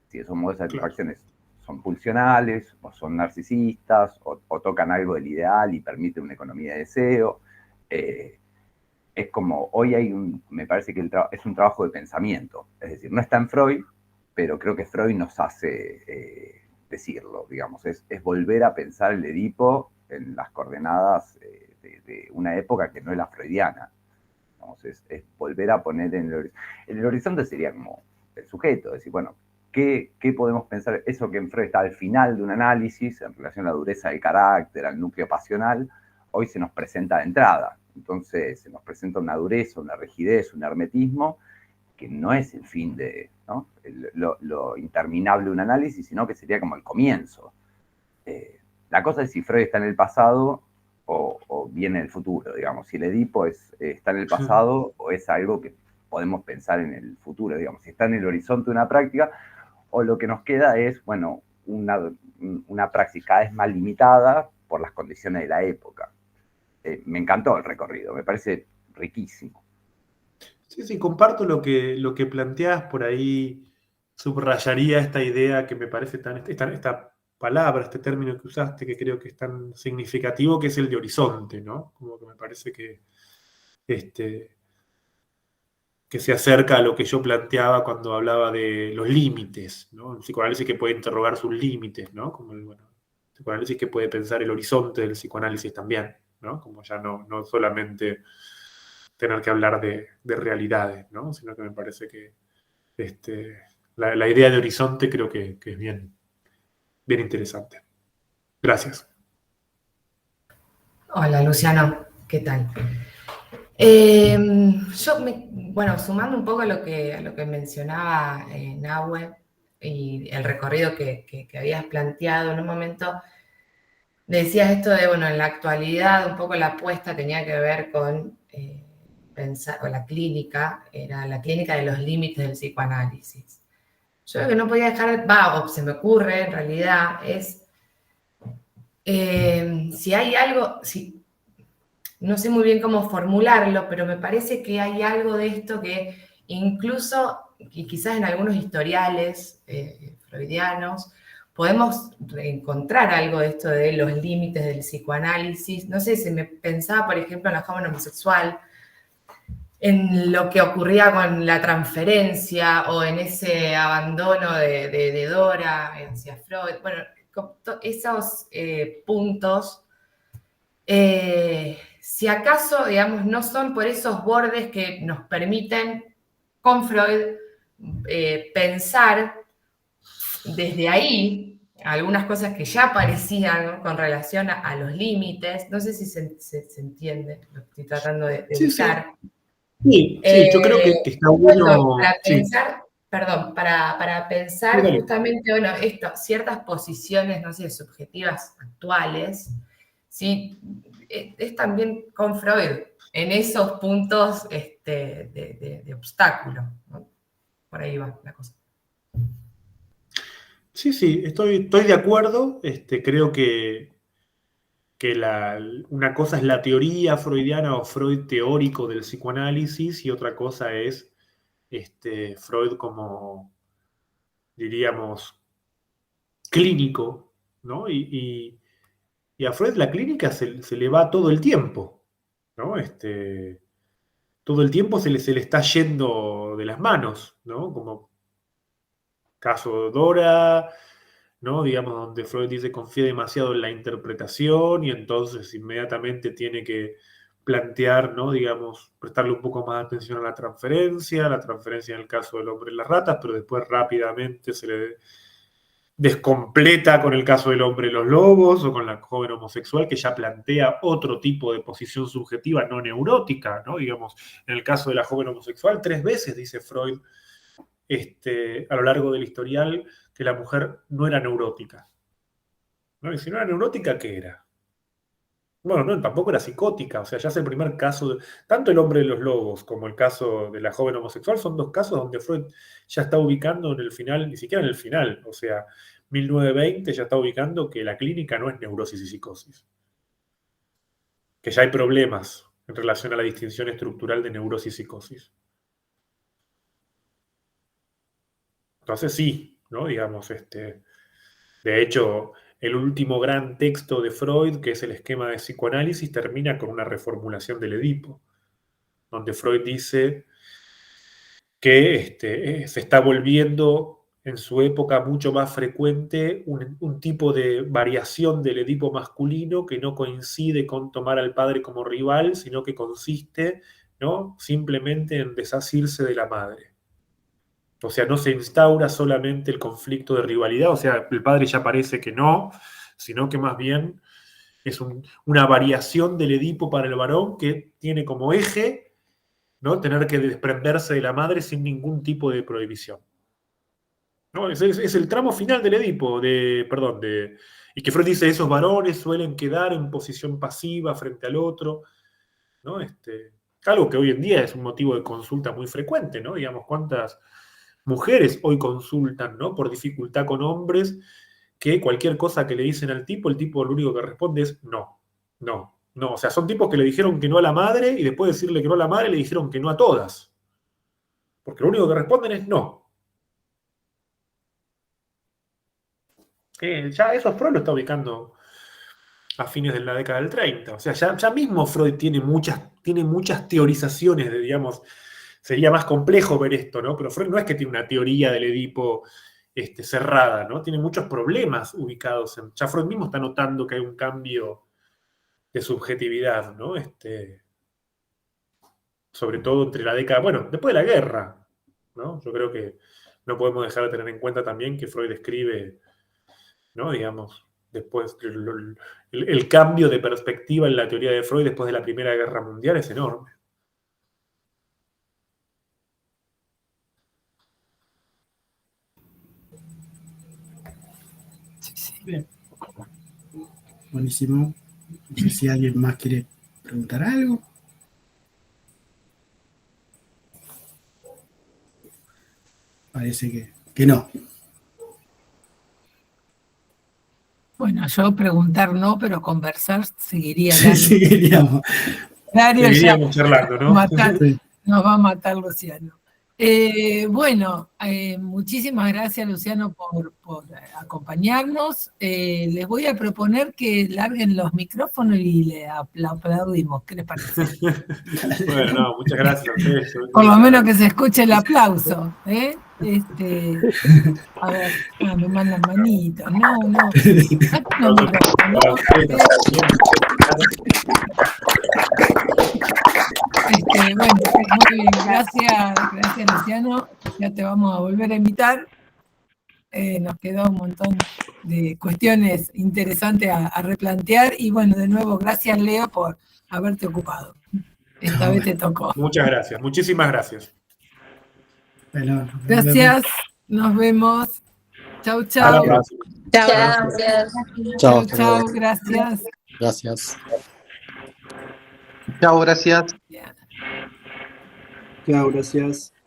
Si esos modos de satisfacciones son pulsionales, o son narcisistas, o tocan algo del ideal y permiten una economía de deseo. Es como, hoy me parece que es un trabajo de pensamiento. Es decir, no está en Freud, pero creo que Freud nos hace decirlo, digamos, es volver a pensar el Edipo en las coordenadas de una época que no es la freudiana, ¿no? digamos, es volver a poner en el horizonte sería como el sujeto, decir, bueno, ¿qué podemos pensar? Eso que en Freud está al final de un análisis en relación a la dureza del carácter, al núcleo pasional, hoy se nos presenta de entrada. Entonces se nos presenta una dureza, una rigidez, un hermetismo, que no es el fin de, ¿no? lo interminable de un análisis, sino que sería como el comienzo. La cosa es si Freud está en el pasado o viene en el futuro, digamos. Si el Edipo está en el pasado o es algo que podemos pensar en el futuro, digamos. Si está en el horizonte de una práctica, o lo que nos queda es, bueno, una praxis cada vez más limitada por las condiciones de la época. Me encantó el recorrido, me parece riquísimo. Sí, comparto lo que planteás por ahí, subrayaría esta idea que me parece esta palabra, este término que usaste, que creo que es tan significativo, que es el de horizonte, ¿no? Como que me parece que se acerca a lo que yo planteaba cuando hablaba de los límites, ¿no? Un psicoanálisis que puede interrogar sus límites, ¿no? Como el psicoanálisis que puede pensar el horizonte del psicoanálisis también, ¿no? Como ya no solamente tener que hablar de realidades, ¿no? Sino que me parece que la idea de horizonte creo que es bien interesante. Gracias. Hola, Luciano, ¿qué tal? Bueno, sumando un poco a lo que mencionaba Nahue y el recorrido que habías planteado en un momento, decías esto de, bueno, en la actualidad un poco la apuesta tenía que ver con pensar, con la clínica, era la clínica de los límites del psicoanálisis. Yo lo que no podía dejar, o se me ocurre en realidad, es si hay algo, no sé muy bien cómo formularlo, pero me parece que hay algo de esto que incluso, y quizás en algunos historiales freudianos, podemos encontrar algo de esto de los límites del psicoanálisis. No sé, se me pensaba, por ejemplo, en la joven homosexual, en lo que ocurría con la transferencia o en ese abandono de Dora hacia Freud. Bueno, esos puntos, si acaso, digamos, no son por esos bordes que nos permiten con Freud pensar desde ahí algunas cosas que ya aparecían, ¿no?, con relación a los límites. No sé si se entiende lo que estoy tratando de buscar. Sí, yo creo que está bueno. Para pensar, perdón, para pensar Sí, justamente, bueno, ciertas posiciones, no sé, subjetivas actuales, ¿sí? Es también con Freud, en esos puntos de obstáculo, ¿no? Por ahí va la cosa. Sí, estoy de acuerdo. Creo que una cosa es la teoría freudiana o Freud teórico del psicoanálisis y otra cosa es Freud como, diríamos, clínico, ¿no? Y a Freud la clínica se le va todo el tiempo, ¿no? Todo el tiempo se le está yendo de las manos, ¿no? Como caso Dora, ¿no? Digamos, donde Freud dice confía demasiado en la interpretación y entonces inmediatamente tiene que plantear, ¿no? Digamos, prestarle un poco más de atención a la transferencia en el caso del hombre y las ratas, pero después rápidamente se le descompleta con el caso del hombre y los lobos o con la joven homosexual que ya plantea otro tipo de posición subjetiva no neurótica, ¿no? Digamos, en el caso de la joven homosexual, 3 veces dice Freud a lo largo del historial que la mujer no era neurótica, ¿no? Y si no era neurótica, ¿qué era? Bueno, no, tampoco era psicótica, o sea, ya es el primer caso, tanto el hombre de los lobos como el caso de la joven homosexual son 2 casos donde Freud ya está ubicando en el final, ni siquiera en el final, o sea, 1920 ya está ubicando que la clínica no es neurosis y psicosis, que ya hay problemas en relación a la distinción estructural de neurosis y psicosis. Entonces sí, ¿no? Digamos, de hecho, el último gran texto de Freud, que es el esquema de psicoanálisis, termina con una reformulación del Edipo, donde Freud dice que se está volviendo en su época mucho más frecuente un tipo de variación del Edipo masculino que no coincide con tomar al padre como rival, sino que consiste ¿no? Simplemente en desasirse de la madre. O sea, no se instaura solamente el conflicto de rivalidad, o sea, el padre ya parece que no, sino que más bien es una variación del Edipo para el varón que tiene como eje, ¿no?, tener que desprenderse de la madre sin ningún tipo de prohibición. ¿No? Es el tramo final del Edipo, y que Freud dice, esos varones suelen quedar en posición pasiva frente al otro, ¿no? Algo que hoy en día es un motivo de consulta muy frecuente, ¿no? Digamos, cuántas mujeres hoy consultan, ¿no?, por dificultad con hombres, que cualquier cosa que le dicen al tipo, el tipo lo único que responde es no, no, no. O sea, son tipos que le dijeron que no a la madre y después de decirle que no a la madre le dijeron que no a todas. Porque lo único que responden es no. Ya eso Freud lo está ubicando a fines de la década del 30. O sea, ya mismo Freud tiene muchas teorizaciones de, digamos, sería más complejo ver esto, ¿no? Pero Freud no es que tiene una teoría del Edipo cerrada, ¿no? Tiene muchos problemas ubicados ya Freud mismo está notando que hay un cambio de subjetividad, ¿no? Sobre todo entre la década, bueno, después de la guerra, ¿no? Yo creo que no podemos dejar de tener en cuenta también que Freud escribe, ¿no?, digamos, después el cambio de perspectiva en la teoría de Freud después de la Primera Guerra Mundial es enorme. Bien. Buenísimo. No sé si alguien más quiere preguntar algo. Parece que no. Bueno, yo preguntar no, pero conversar seguiría. Sí, seguiríamos. Seguiríamos charlando, ¿no? Nos va a matar Luciano. Bueno, muchísimas gracias, Luciano, por acompañarnos. Les voy a proponer que larguen los micrófonos y le aplaudimos. ¿Qué les parece? Bueno, no, muchas gracias a ustedes. Por lo menos que se escuche el aplauso. A ver, me mandan manitos. No. No, bueno, muy bien, gracias Luciano, ya te vamos a volver a invitar. Nos quedó un montón de cuestiones interesantes a replantear y bueno, de nuevo, gracias Leo por haberte ocupado. Esta vez te tocó. Muchas gracias, muchísimas gracias. Bueno, gracias, nos vemos. Chau. Chao, Gracias. Gracias. Chao, gracias. Yeah. Chao, gracias.